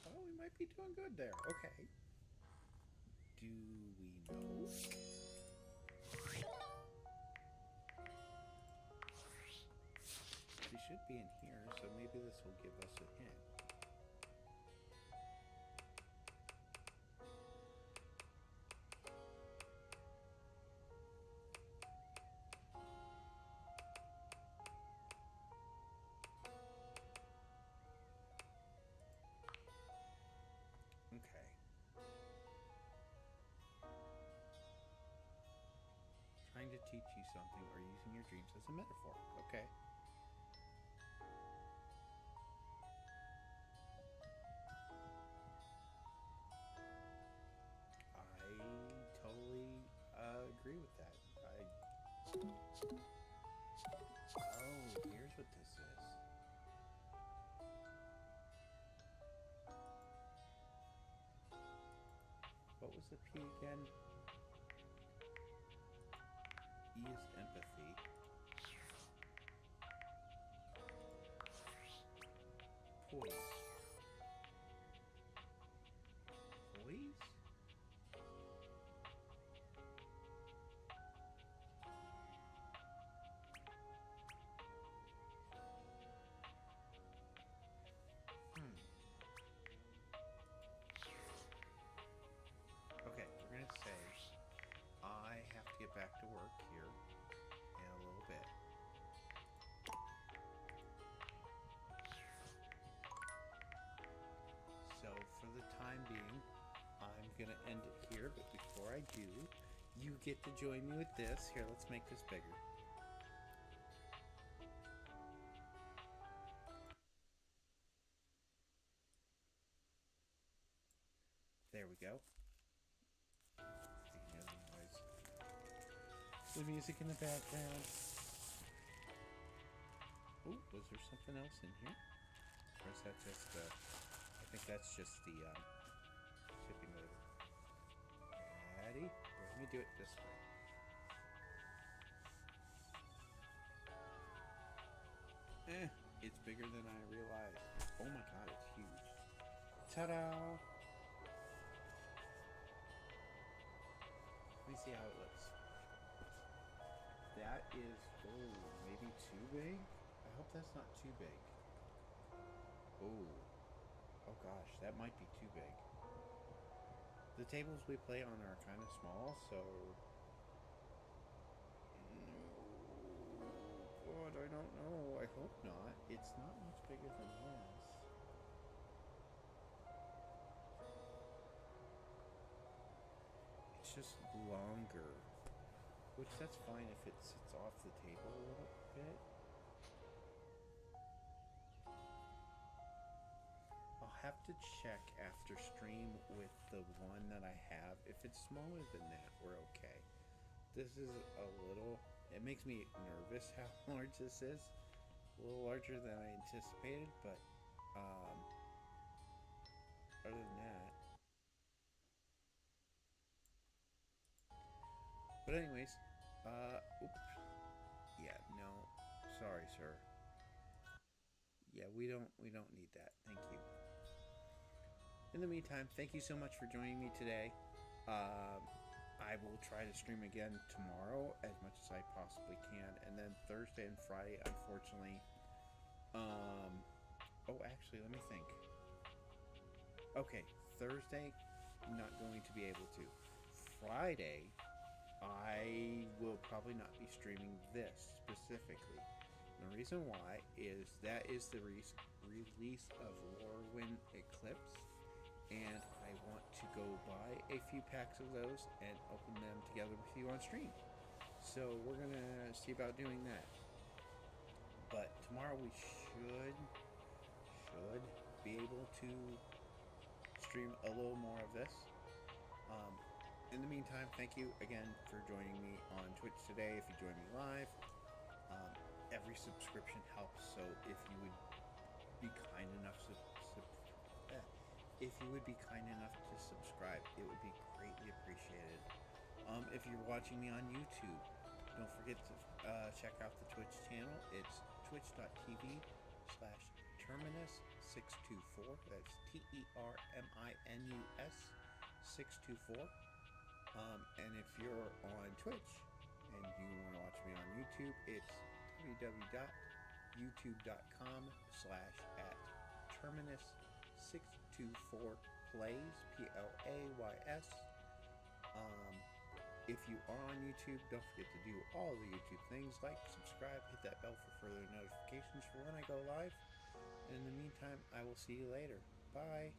[SPEAKER 3] Oh, we might be doing good there. Okay. Do we know? She should be in here, so maybe this will give us a hint. Okay. Trying to teach you something or using your dreams as a metaphor. Okay. I totally agree with that. Oh, here's what this is. What was the P again? E is empathy. Poise. Poise? Okay, we're gonna say I have to get back to work here in a little bit. So for the time being, I'm gonna end it here, but before I do, you get to join me with this. Here, let's make this bigger. There we go. You can hear the noise. The music in the background. Oh, was there something else in here? Or is that just the... I think that's just the shipping label. Ready? Let me do it this way. It's bigger than I realized. Oh my god, it's huge. Ta-da! Let me see how it looks. That is, oh, maybe too big? I hope that's not too big. Oh. Oh gosh, that might be too big. The tables we play on are kind of small, so... God, I don't know. I hope not. It's not much bigger than this. It's just longer. Which, that's fine if it sits off the table a little bit. I'll have to check after stream with the one that I have. If it's smaller than that, we're okay. This is a little... It makes me nervous how large this is. A little larger than I anticipated, but other than that. But anyways, oops. Yeah, no. Sorry, sir. Yeah, we don't need that. Thank you. In the meantime, thank you so much for joining me today. I will try to stream again tomorrow as much as I possibly can, and then Thursday and Friday, unfortunately. Oh, actually, let me think. Okay, Thursday, I'm not going to be able to. Friday, I will probably not be streaming this specifically. And the reason why is that is the release of Warwind Eclipse, and I want to go buy a few packs of those and open them together with you on stream. So we're gonna see about doing that. But tomorrow we should be able to stream a little more of this. In the meantime, thank you again for joining me on Twitch today. If you join me live, every subscription helps. So if you would be kind enough to subscribe, it would be greatly appreciated. If you're watching me on YouTube, don't forget to check out the Twitch channel. It's twitch.tv/Terminus624. That's TERMINUS 624. And if you're on Twitch and you want to watch me on YouTube, it's www.youtube.com/@Terminus624plays, PLAYS. If you are on YouTube, don't forget to do all the YouTube things like subscribe, hit that bell for further notifications for when I go live. And in the meantime, I will see you later. Bye.